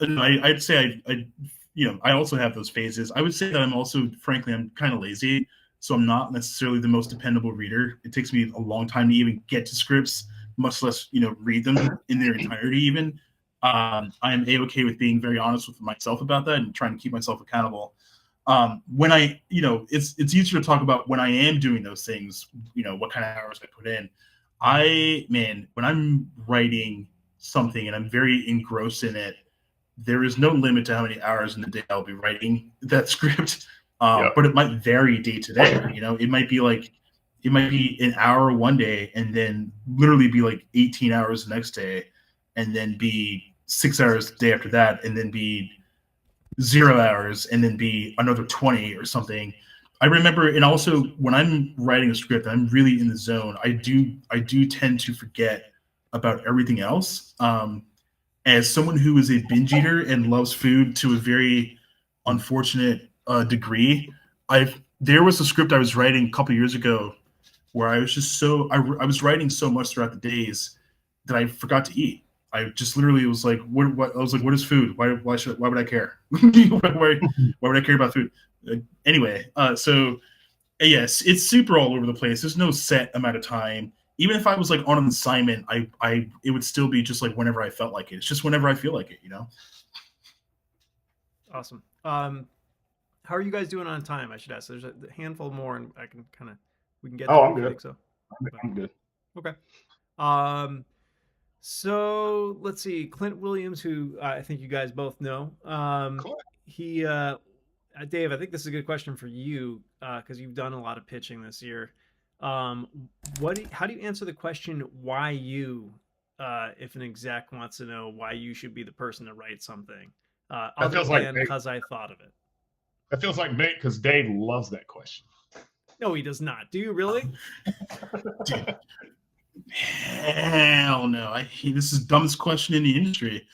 I'd say I also have those phases. I would say that I'm also, frankly, I'm kind of lazy, so I'm not necessarily the most dependable reader. It takes me a long time to even get to scripts, much less read them in their entirety. Even I'm a-okay with being very honest with myself about that and trying to keep myself accountable. When it's easier to talk about when I am doing those things. What kind of hours I put in. When I'm writing something and I'm very engrossed in it, there is no limit to how many hours in the day I'll be writing that script. But it might vary day to day. It might be an hour one day and then literally be like 18 hours the next day, and then be 6 hours the day after that, and then be 0 hours, and then be another 20 or something. I remember, and also when I'm writing a script, I'm really in the zone. I do tend to forget about everything else. As someone who is a binge eater and loves food to a very unfortunate degree, there was a script I was writing a couple years ago where I was just I was writing so much throughout the days that I forgot to eat. I just literally was like, what? I was like, what is food? Why would I care? why would I care about food? Anyway, so yes, it's super all over the place. There's no set amount of time. Even if I was like on an assignment, it would still be just like whenever I felt like it. It's just whenever I feel like it, Awesome. How are you guys doing on time? I should ask. There's a handful more, and we can get. Oh, I'm good. I think so. I'm good. Okay. So let's see. Clint Williams, who I think you guys both know. He, Dave, I think this is a good question for you because you've done a lot of pitching this year. How do you answer the question, why you, if an exec wants to know why you should be the person to write something, other than because I thought of it? That feels like me, because Dave loves that question. No, he does not. Do you really? Dude, hell no. This is the dumbest question in the industry.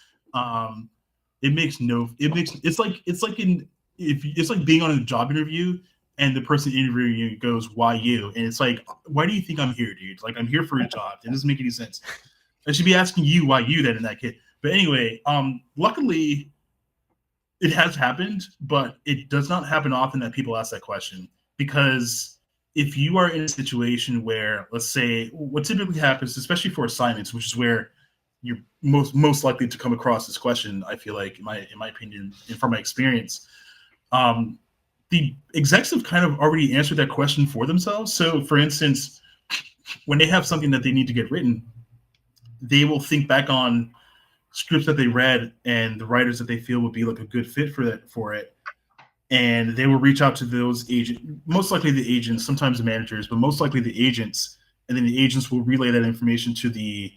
It's like being on a job interview and the person interviewing you goes, why you? And it's like, why do you think I'm here, dude? Like, I'm here for a job. It doesn't make any sense. I should be asking you why you then in that case. But anyway, luckily it has happened, but it does not happen often that people ask that question, because if you are in a situation where, let's say, what typically happens, especially for assignments, which is where you're most likely to come across this question, I feel like, in my opinion, and from my experience, the execs have kind of already answered that question for themselves. So, for instance, when they have something that they need to get written, they will think back on scripts that they read and the writers that they feel would be like a good fit for it. And they will reach out to those agents, most likely the agents, sometimes the managers, but most likely the agents. And then the agents will relay that information to the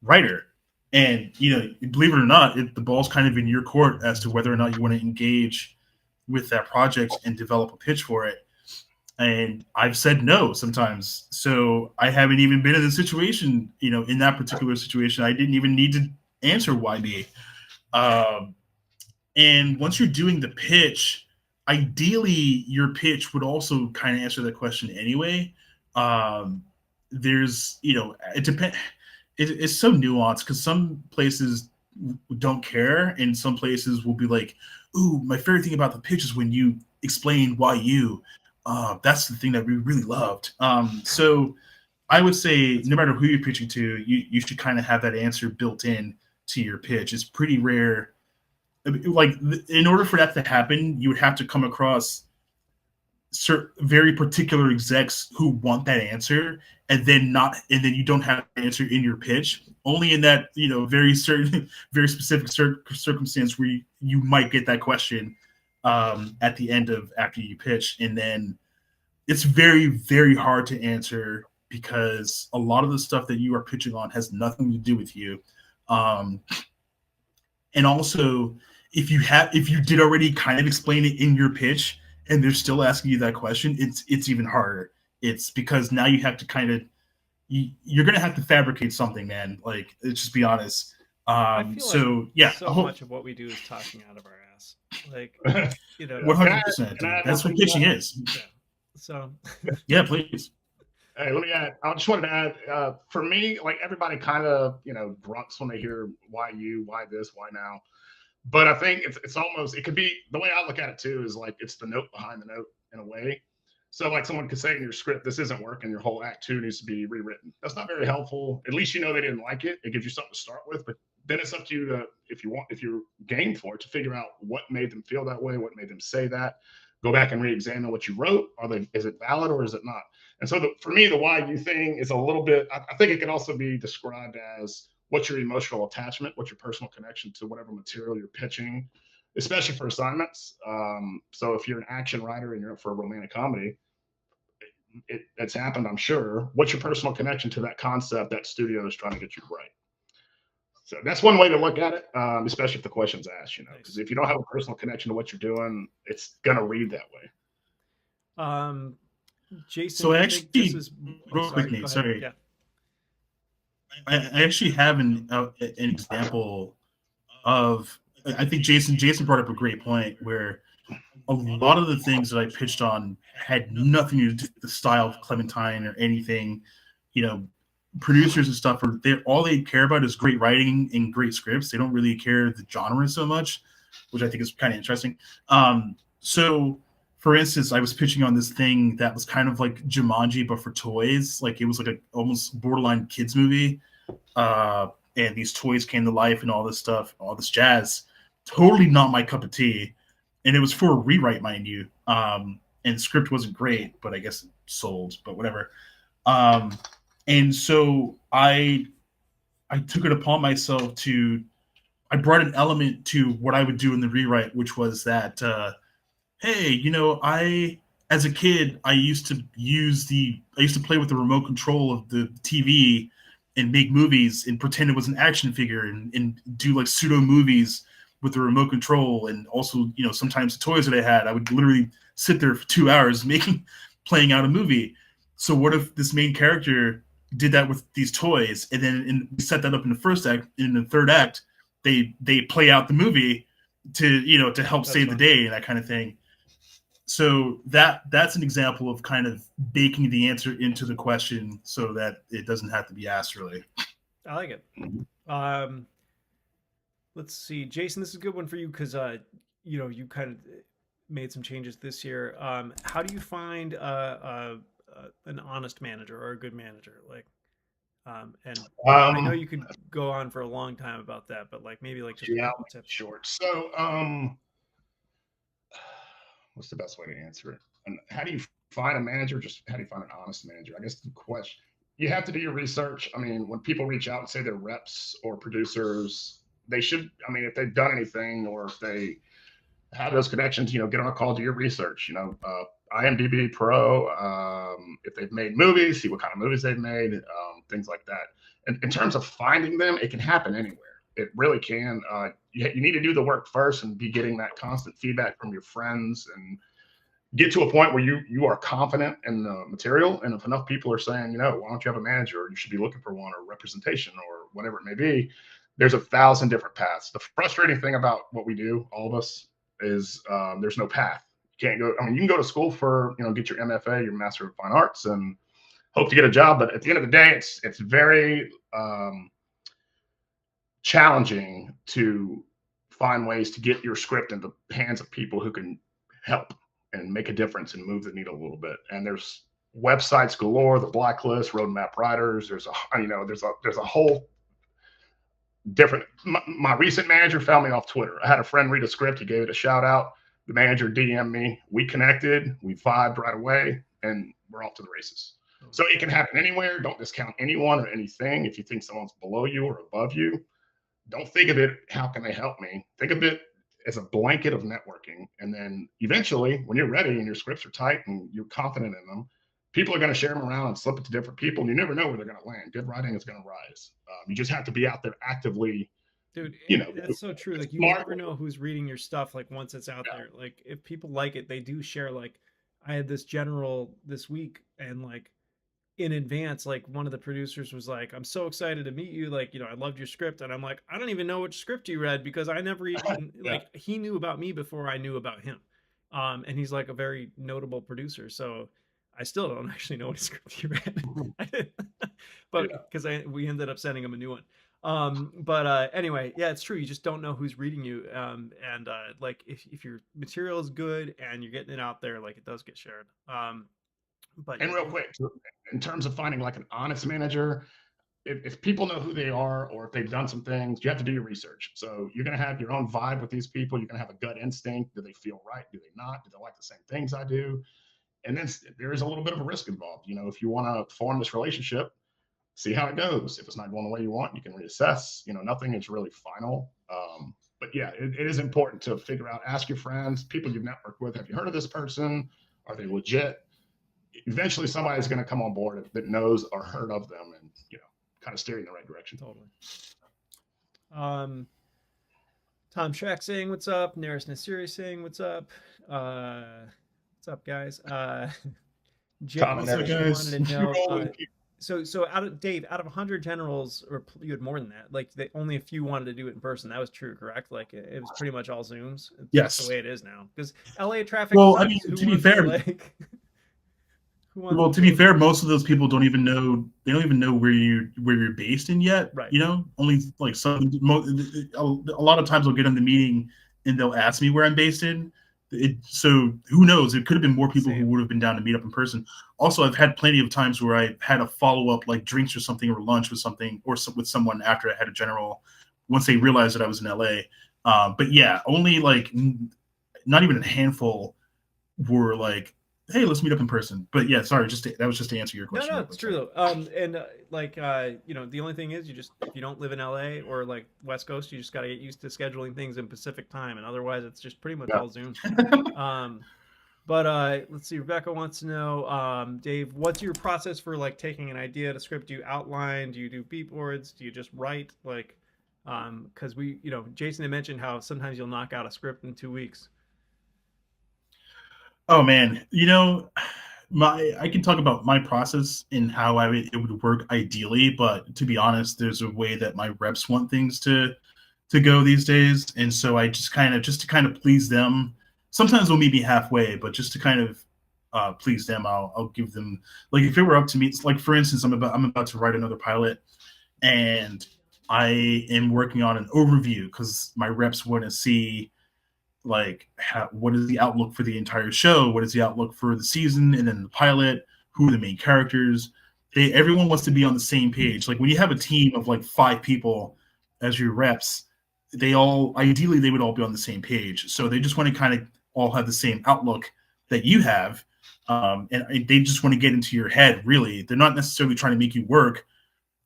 writer. And, believe it or not, the ball's kind of in your court as to whether or not you want to engage with that project and develop a pitch for it. And I've said no sometimes. So I haven't even been in the situation, in that particular situation, I didn't even need to answer why me. And once you're doing the pitch, ideally your pitch would also kind of answer that question anyway. There's, it depends. It's so nuanced, because some places don't care, and some places will be like, ooh, my favorite thing about the pitch is when you explain why you. That's the thing that we really loved. So I would say no matter who you're pitching to, you should kind of have that answer built in to your pitch. It's pretty rare. Like, in order for that to happen, you would have to come across very particular execs who want that answer, and then you don't have an answer in your pitch. Only in that very specific circumstance where you might get that question at the end of after you pitch, and then it's very, very hard to answer, because a lot of the stuff that you are pitching on has nothing to do with you. And also, if you did already kind of explain it in your pitch and they're still asking you that question, it's even harder. It's because now you have to you're going to have to fabricate something, man. Like, let's just be honest. I feel so like yeah, so much of what we do is talking out of our ass. Like, 100%. That's what pitching is. Yeah. So yeah, please. Hey, let me add. I just wanted to add. For me, like, everybody kind of grunts when they hear why you, why this, why now. But I think it's almost, it could be, the way I look at it too is like it's the note behind the note in a way. So like someone could say in your script, this isn't working, your whole act two needs to be rewritten. That's not very helpful. At least you know they didn't like it. It gives you something to start with, but then it's up to you to, if you're game for it, to figure out what made them feel that way, what made them say that. Go back and re-examine what you wrote. Is it valid or is it not? And so for me, the why you thing is a little bit, I think it can also be described as what's your emotional attachment, what's your personal connection to whatever material you're pitching, especially for assignments. So if you're an action writer and you're up for a romantic comedy, it's happened, I'm sure. What's your personal connection to that concept that studio is trying to get you to write? So that's one way to look at it, especially if the question's asked, because if you don't have a personal connection to what you're doing, it's going to read that way. Jason, so I actually, real quick, Nate, sorry. Yeah. I actually have an example of, I think Jason brought up a great point where a lot of the things that I pitched on had nothing to do with the style of Clementine or anything. Producers and stuff all they care about is great writing and great scripts. They don't really care the genre so much, which I think is kind of interesting. So for instance, I was pitching on this thing that was kind of like Jumanji, but for toys. Like it was like a almost borderline kids movie. And these toys came to life and all this stuff, all this jazz. Totally not my cup of tea. And it was for a rewrite, mind you. And the script wasn't great, but I guess it sold, but whatever. And so I took it upon myself I brought an element to what I would do in the rewrite, which was that, hey, as a kid, I used to play with the remote control of the TV and make movies and pretend it was an action figure and do like pseudo movies with the remote control. And also, sometimes the toys that I had, I would literally sit there for 2 hours playing out a movie. So what if this main character did that with these toys, and then we set that up in the first act. In the third act, they play out the movie to help save the day and that kind of thing. So that's an example of kind of baking the answer into the question so that it doesn't have to be asked, really. I like it. Let's see, Jason, this is a good one for you because you kind of made some changes this year. How do you find an honest manager or a good manager? And I know you could go on for a long time about that, but maybe just a couple tips. Short. So what's the best way to answer it? And how do you find a manager? Just how do you find an honest manager? I guess the question, you have to do your research. I mean, when people reach out and say they're reps or producers, they should, if they've done anything or if they have those connections, get on a call, do your research, IMDb Pro, if they've made movies, see what kind of movies they've made, things like that. And in terms of finding them, it can happen anywhere. It really can. You need to do the work first and be getting that constant feedback from your friends and get to a point where you are confident in the material. And if enough people are saying, why don't you have a manager, or you should be looking for one, or representation, or whatever it may be, there's 1,000 different paths. The frustrating thing about what we do, all of us, is there's no path. You can't go. You can go to school for, get your MFA, your Master of Fine Arts, and hope to get a job. But at the end of the day, it's very challenging to find ways to get your script in the hands of people who can help and make a difference and move the needle a little bit. And there's websites galore, the Blacklist, Roadmap Writers. There's a whole different. My recent manager found me off Twitter. I had a friend read a script. He gave it a shout out. The manager DM'd me. We connected. We vibed right away, and we're off to the races. So it can happen anywhere. Don't discount anyone or anything. If you think someone's below you or above you, don't think of it, how can they help me? Think of it as a blanket of networking. And then eventually, when you're ready and your scripts are tight and you're confident in them, people are going to share them around and slip it to different people. And you never know where they're going to land. Good writing is going to rise. You just have to be out there actively. Dude, that's so true. You never know who's reading your stuff. Once it's out there, if people like it, they do share. I had this general this week, and in advance, one of the producers was like, I'm so excited to meet you. I loved your script. And I'm like, I don't even know which script you read because I never even, he knew about me before I knew about him. And he's a very notable producer. So I still don't actually know what script he read. But because we ended up sending him a new one. But anyway, yeah, it's true. You just don't know who's reading you. And like if your material is good and you're getting it out there, like it does get shared. But And yeah, real quick, in terms of finding like an honest manager, if people know who they are or if they've done some things, you have to do your research. So you're going to have your own vibe with these people. You're going to have a gut instinct. Do they feel right? Do they not? Do they like the same things I do? And then there is a little bit of a risk involved. You know, if you want to form this relationship, see how it goes. If it's not going the way you want, you can reassess. You know, nothing is really final. But yeah, it is important to figure out, ask your friends, people you've networked with, have you heard of this person? Are they legit? Eventually somebody's going to come on board that knows or heard of them and, you know, kind of steer you in the right direction. totally. Tom Shack saying what's up. Neris Nasiri saying what's up. What's up, guys? Jake Tom and wanted Neris. to know. So out of 100 generals, or you had more than that. Like only a few wanted to do it in person. That was true, correct? Like it was pretty much all Zooms. Yes. That's the way it is now. Because LA traffic. Well, sucks. I mean, Who to be wants fair, like, well, to be fair, most of those people don't even know. They don't even know where you're based in yet. Right. You know, only like some. A lot of times I'll get on the meeting and they'll ask me where I'm based in. So who knows? It could have been more people who would have been down to meet up in person. Also, I've had plenty of times where I had a follow up, like drinks or something, or lunch with something, or with someone after I had a general. Once they realized that I was in LA. But yeah, only like not even a handful were like, hey, let's meet up in person. But yeah, sorry, that was just to answer your question. No, it's true though. You know, the only thing is if you don't live in LA or like West Coast, you just got to get used to scheduling things in Pacific time, and otherwise it's just pretty much all Zoom. But let's see. Rebecca wants to know, Dave, what's your process for like taking an idea to script? Do you outline? Do you do beat boards? Do you just write? Like, because Jason had mentioned how sometimes you'll knock out a script in 2 weeks. Oh man, I can talk about my process and how it would work ideally, but to be honest, there's a way that my reps want things to go these days, and so I just to kind of please them. Sometimes they'll meet me halfway, but just to kind of please them, I'll give them, like, if it were up to me, like for instance, I'm about to write another pilot, and I am working on an overview because my reps want to see, like, what is the outlook for the entire show, what is the outlook for the season, and then the pilot, who are the main characters. Everyone wants to be on the same page. Like when you have a team of like 5 people as your reps, ideally they would all be on the same page. So they just want to kind of all have the same outlook that you have, and they just want to get into your head. Really, they're not necessarily trying to make you work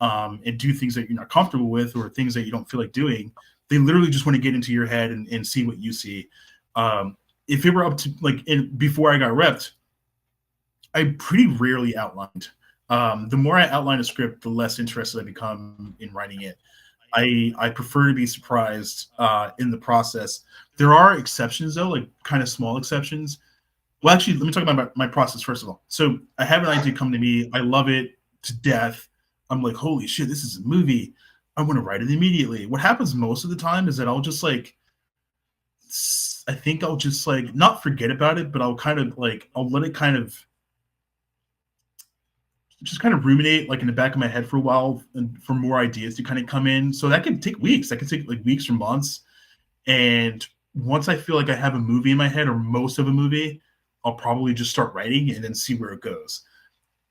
and do things that you're not comfortable with or things that you don't feel like doing. They literally just want to get into your head and see what you see. If it were up to before I got repped, I pretty rarely outlined. The more I outline a script, the less interested I become in writing it. I prefer to be surprised in the process. There are exceptions though, like kind of small exceptions. Well, actually, let me talk about my process first of all. So I have an idea come to me. I love it to death. I'm like, holy shit, this is a movie. I want to write it immediately. What happens most of the time is that I'll just not forget about it, but I'll let it kind of ruminate like in the back of my head for a while and for more ideas to kind of come in. So that can take weeks. That can take like weeks or months. And once I feel like I have a movie in my head or most of a movie, I'll probably just start writing and then see where it goes.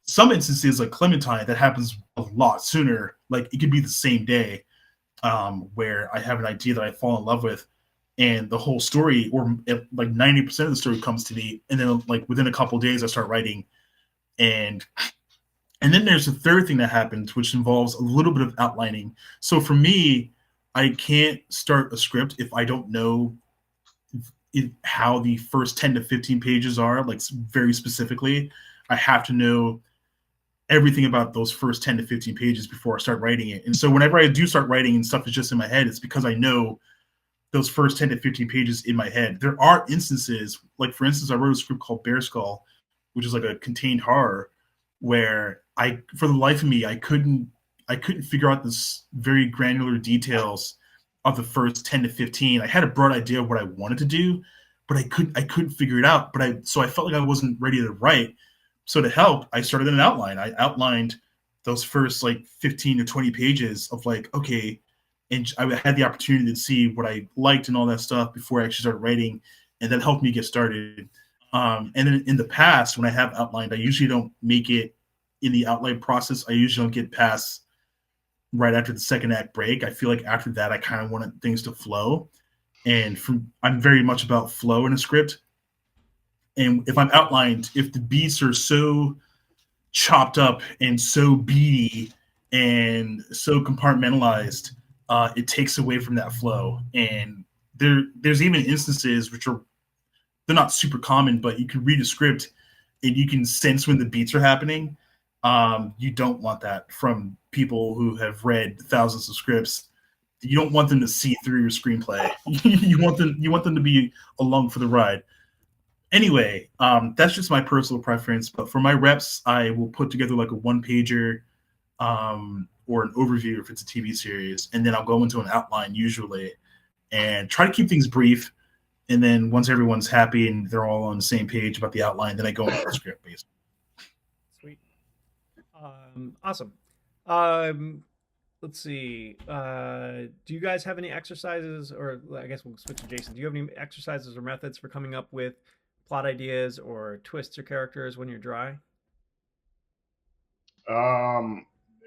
Some instances like Clementine, that happens a lot sooner. Like it could be the same day where I have an idea that I fall in love with and the whole story, or like 90% of the story comes to me. And then like within a couple of days I start writing. And then there's a third thing that happens, which involves a little bit of outlining. So for me, I can't start a script if I don't know how the first 10 to 15 pages are, like very specifically. I have to know everything about those first 10 to 15 pages before I start writing it. And so whenever I do start writing and stuff is just in my head, it's because I know those first 10 to 15 pages in my head. There are instances, like for instance, I wrote a script called Bear Skull, which is like a contained horror, where for the life of me, I couldn't figure out this very granular details of the first 10 to 15. I had a broad idea of what I wanted to do, but I couldn't figure it out. So I felt like I wasn't ready to write. So to help, I started an outline. I outlined those first like 15 or 20 pages of like, okay, and I had the opportunity to see what I liked and all that stuff before I actually started writing, and that helped me get started. And then in the past, when I have outlined, I usually don't make it in the outline process. I usually don't get past right after the second act break. I feel like after that, I kind of want things to flow. And I'm very much about flow in a script. And if I'm outlined, if the beats are so chopped up and so beady and so compartmentalized, it takes away from that flow. And there's even instances which are, they're not super common, but you can read a script and you can sense when the beats are happening. You don't want that from people who have read thousands of scripts. You don't want them to see through your screenplay. you want them to be along for the ride. Anyway, that's just my personal preference. But for my reps, I will put together like a one-pager or an overview if it's a TV series, and then I'll go into an outline usually and try to keep things brief. And then once everyone's happy and they're all on the same page about the outline, then I go into the script basically. Sweet. Awesome. Let's see. Do you guys have any exercises, or I guess we'll switch to Jason. Do you have any exercises or methods for coming up with plot ideas or twists or characters when you're dry?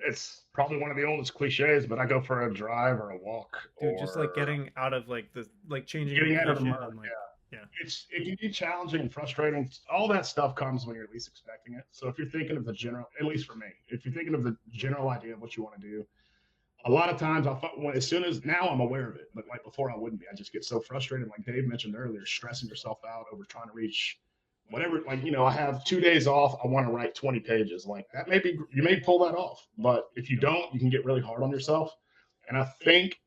It's probably one of the oldest cliches, but I go for a drive or a walk. Dude, just like getting out of like the changing. Getting out of the mud, like, yeah. It can be challenging and frustrating. All that stuff comes when you're least expecting it. So if you're thinking of the general, at least for me, if you're thinking of the general idea of what you want to do, a lot of times as soon as now I'm aware of it, but like before I wouldn't be. I just get so frustrated, like Dave mentioned earlier, stressing yourself out over trying to reach whatever. Like, I have 2 days off. I want to write 20 pages. Like that you may pull that off, but if you don't, you can get really hard on yourself. And I think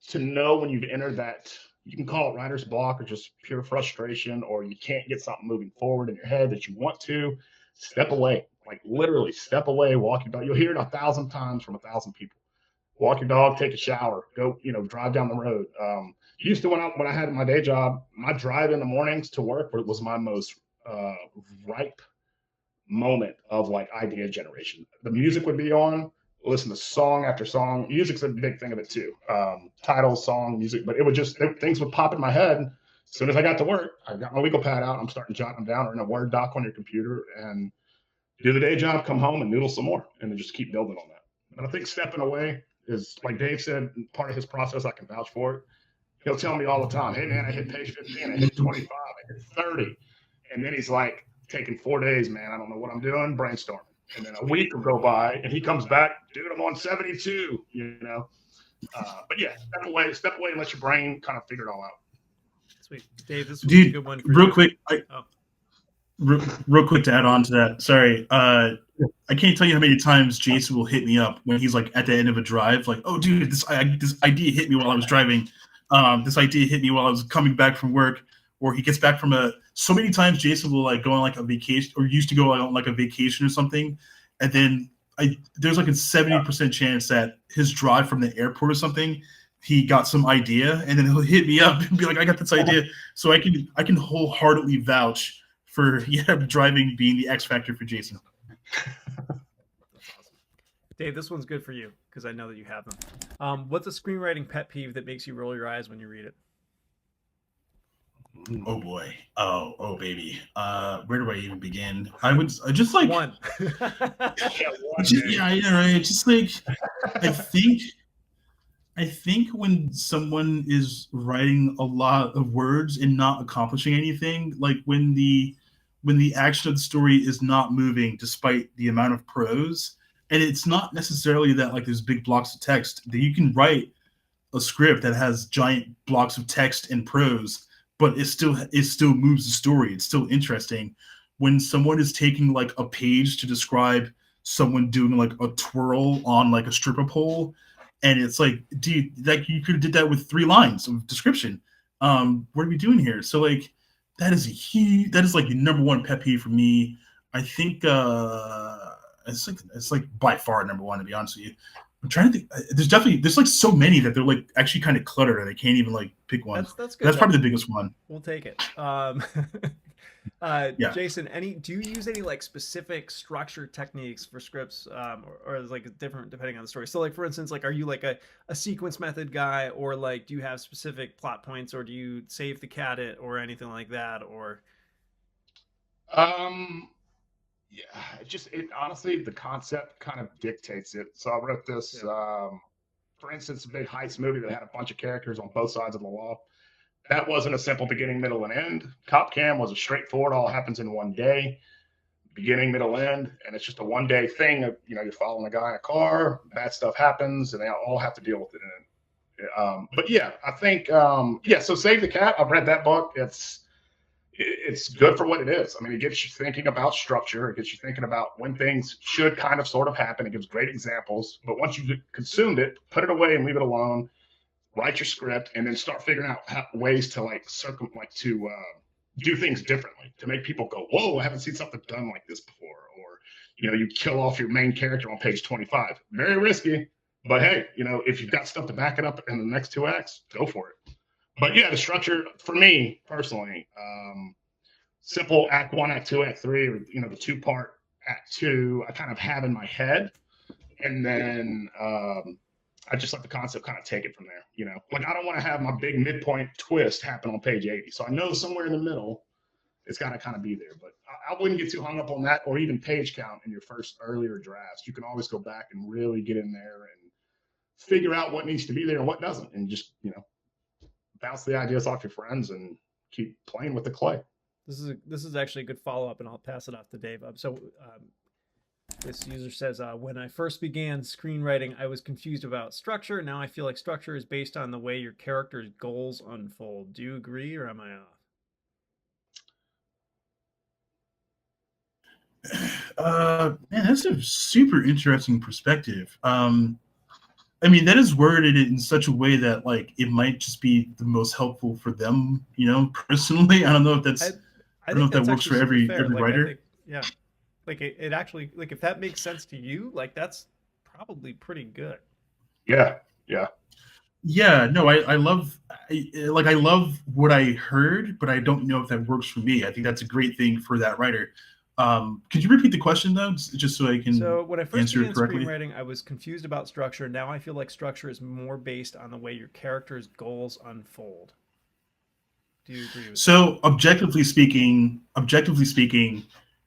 to know when you've entered that, you can call it writer's block or just pure frustration, or you can't get something moving forward in your head that you want to, step away. Like literally step away, walk your dog. You'll hear it 1,000 times from 1,000 people. Walk your dog, take a shower, go, drive down the road. Used to when I had my day job, my drive in the mornings to work was my most ripe moment of like idea generation. The music would be on, listen to song after song. Music's a big thing of it too. Titles, song, music, but things would pop in my head. As soon as I got to work, I got my legal pad out. I'm starting jotting them down or in a Word doc on your computer and do the day job, come home and noodle some more and then just keep building on that. And I think stepping away is, like Dave said, part of his process. I can vouch for it. He'll tell me all the time, hey man, I hit page 15, I hit 25, I hit 30. And then he's like, taking 4 days, man, I don't know what I'm doing, brainstorming. And then a week will go by and he comes back, dude, I'm on 72, But yeah, step away and let your brain kind of figure it all out. Sweet. Dave, this was a good one for real you. Quick. Real quick to add on to that. Sorry. I can't tell you how many times Jason will hit me up when he's like at the end of a drive, like, oh dude, this idea hit me while I was driving. This idea hit me while I was coming back from work, or he gets back from so many times Jason will like go on like a vacation, or used to go on like a vacation or something. And then there's like a 70% chance that his drive from the airport or something, he got some idea and then he'll hit me up and be like, I got this idea. So I can wholeheartedly vouch for driving being the X factor for Jason. That's awesome. Dave, this one's good for you because I know that you have them. What's a screenwriting pet peeve that makes you roll your eyes when you read it? Oh boy. Oh baby. Where do I even begin? I just like one. Yeah, right. Just like I think when someone is writing a lot of words and not accomplishing anything, like when the action of the story is not moving despite the amount of prose, and it's not necessarily that like there's big blocks of text, that you can write a script that has giant blocks of text and prose, but it still moves the story. It's still interesting. When someone is taking like a page to describe someone doing like a twirl on like a stripper pole, and it's like, dude, like you could have did that with 3 lines of description. What are we doing here? So like that is like the number one pet peeve for me. I think it's like by far number one, to be honest with you. I'm trying to think. There's like so many that they're like actually kind of cluttered and I can't even like pick one. That's good. That's probably the biggest one. We'll take it. Yeah. Jason, do you use any like specific structure techniques for scripts, or is like different depending on the story? So like for instance, like are you like a sequence method guy, or like do you have specific plot points, or do you save the cat it or anything like that, or? Yeah, honestly, the concept kind of dictates it. So I wrote this, for instance, a big heist movie that had a bunch of characters on both sides of the law. That wasn't a simple beginning, middle, and end. Cop Cam was a straightforward, all happens in one day, beginning, middle, end, and it's just a one-day thing. You're following a guy in a car, bad stuff happens, and they all have to deal with it. But yeah, I think So Save the Cat. I've read that book. It's good for what it is. I mean, it gets you thinking about structure. It gets you thinking about when things should kind of sort of happen. It gives great examples. But once you've consumed it, put it away and leave it alone. Write your script and then start figuring out ways to do things differently to make people go, whoa, I haven't seen something done like this before. Or, you kill off your main character on page 25. Very risky. But hey, if you've got stuff to back it up in the next 2 acts, go for it. But yeah, the structure for me personally, simple act 1, act 2, act 3, or the 2-part act 2, I kind of have in my head, and then I just let the concept kind of take it from there. Like I don't want to have my big midpoint twist happen on page 80, so I know somewhere in the middle it's got to kind of be there. But I wouldn't get too hung up on that, or even page count in your first earlier drafts. You can always go back and really get in there and figure out what needs to be there and what doesn't, and just bounce the ideas off your friends and keep playing with the clay. This is actually a good follow-up, and I'll pass it off to Dave. So this user says, when I first began screenwriting, I was confused about structure. Now I feel like structure is based on the way your character's goals unfold. Do you agree, or am I off? Man, that's a super interesting perspective. I mean, that is worded in such a way that like it might just be the most helpful for them, personally. I don't know if that's I don't know if that works for every writer. Yeah. Like it actually, like if that makes sense to you, like that's probably pretty good. Yeah. No, I love what I heard, but I don't know if that works for me. I think that's a great thing for that writer. Could you repeat the question though, just so I can So when I first began correctly? Screenwriting, I was confused about structure. Now I feel like structure is more based on the way your character's goals unfold. Do you agree with that? Objectively speaking,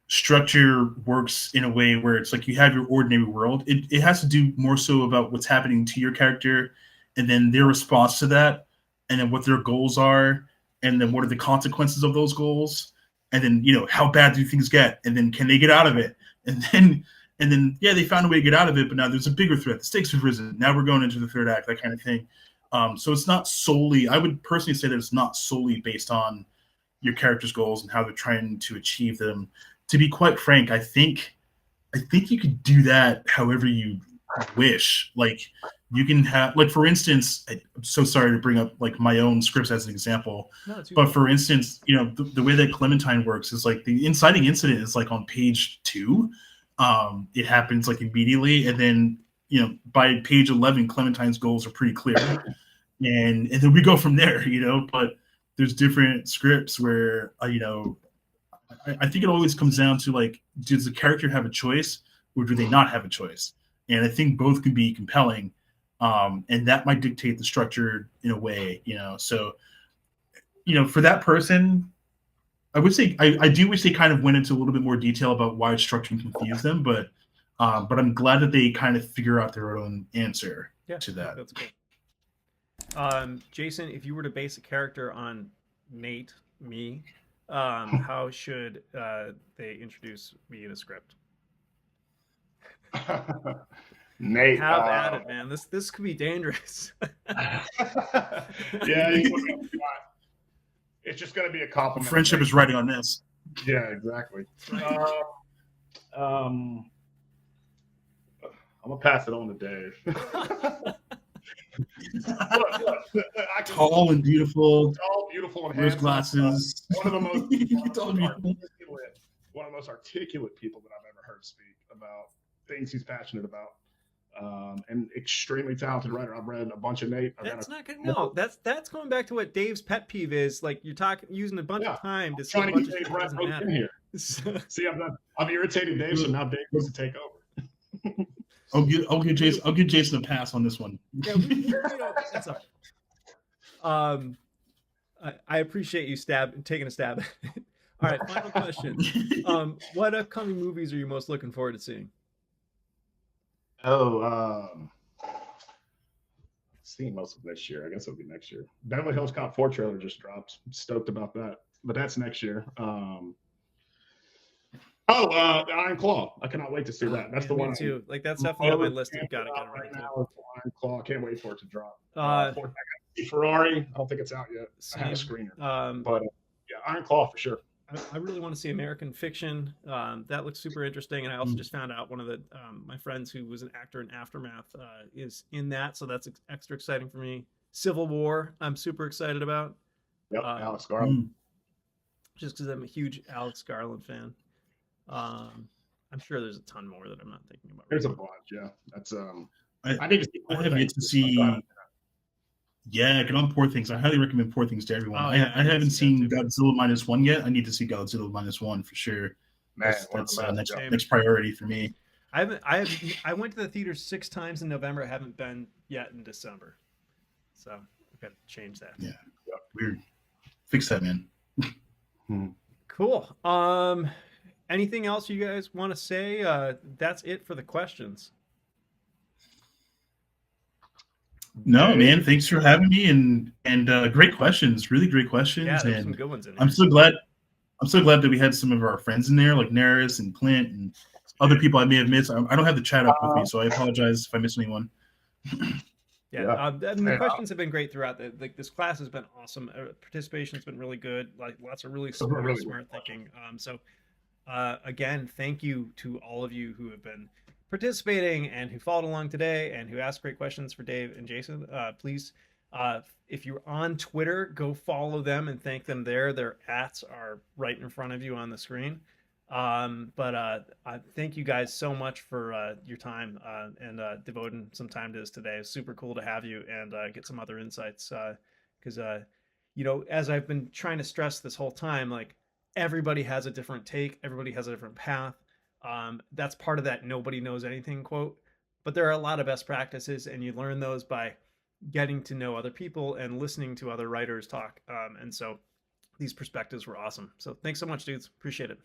structure works in a way where it's like you have your ordinary world. It has to do more so about what's happening to your character, and then their response to that, and then what their goals are, and then what are the consequences of those goals. And then, how bad do things get? And then can they get out of it? And then, yeah, they found a way to get out of it, but now there's a bigger threat. The stakes have risen. Now we're going into the third act, that kind of thing. So it's not solely, I would personally say that it's not solely based on your character's goals and how they're trying to achieve them. To be quite frank, I think you could do that however you wish. Like you can have, like, for instance, I'm so sorry to bring up like my own scripts as an example, but for instance, the way that Clementine works is like the inciting incident is like on page 2. It happens like immediately, and then by page 11, Clementine's goals are pretty clear, and then we go from there. But there's different scripts where I think it always comes down to like, does the character have a choice or do they not have a choice? And I think both can be compelling. And that might dictate the structure in a way, So, for that person, I would say I do wish they kind of went into a little bit more detail about why structure confused them, but I'm glad that they kind of figure out their own answer to that. That's cool. Jason, if you were to base a character on Nate, me, how should they introduce me in a script? Nate, have at it, man. This could be dangerous. Yeah, it's just going to be a compliment. Friendship is writing on this. Yeah, exactly. I'm gonna pass it on to Dave. Tall and beautiful. Tall, beautiful, and wears handsome. Glasses. One of the most articulate people that I've ever heard speak about things he's passionate about. and extremely talented writer. I've read a bunch of Nate. That's not good. No, that's going back to what Dave's pet peeve is. Like you're using a bunch of time to say a bunch of shit that doesn't matter. Here. See, I'm irritated Dave, so now Dave goes to take over. I'll give Jason a pass on this one. Yeah, that's all right. I appreciate you taking a stab at it. All right, final question. What upcoming movies are you most looking forward to seeing? Seeing most of this year. I guess it'll be next year. Beverly Hills Cop 4 trailer just dropped. I'm stoked about that. But that's next year. Iron Claw. I cannot wait to see that. That's the one too. Like that's definitely on my list. You've got to get it right now. Iron Claw. Can't wait for it to drop. Ferrari. I don't think it's out yet. I have a screener. But yeah, Iron Claw for sure. I really want to see American Fiction. That looks super interesting, and I also just found out one of the my friends who was an actor in Aftermath is in that, so that's extra exciting for me. Civil War, I'm super excited about. Yep, Alex Garland. Just because I'm a huge Alex Garland fan. I'm sure there's a ton more that I'm not thinking about. There's a bunch, yeah. That's I need to see. I have yet to see. Yeah, get on Poor Things. I highly recommend Poor Things to everyone. I haven't seen Godzilla -1 yet. I need to see Godzilla -1 for sure. Man, that's next priority for me. I went to the theater 6 times in November. I haven't been yet in December, so I've got to change that. Yeah, weird. Fix that, man. Cool. Anything else you guys want to say? That's it for the questions. No, man. Thanks for having me and great questions. Really great questions. Yeah, there's and some good ones in there. I'm so glad that we had some of our friends in there, like Neris and Clint and other people I may have missed. I don't have the chat up with me, so I apologize if I miss anyone. The questions have been great throughout. This class has been awesome. Participation has been really good. Like lots of really smart thinking. Again, thank you to all of you who have been participating and who followed along today and who asked great questions for Dave and Jason. Please, if you're on Twitter, go follow them and thank them there. Their ats are right in front of you on the screen. Thank you guys so much for your time and devoting some time to this today. It's super cool to have you and get some other insights because as I've been trying to stress this whole time, like everybody has a different take, everybody has a different path. That's part of that nobody knows anything quote, but there are a lot of best practices and you learn those by getting to know other people and listening to other writers talk. And so these perspectives were awesome. So thanks so much, dudes. Appreciate it.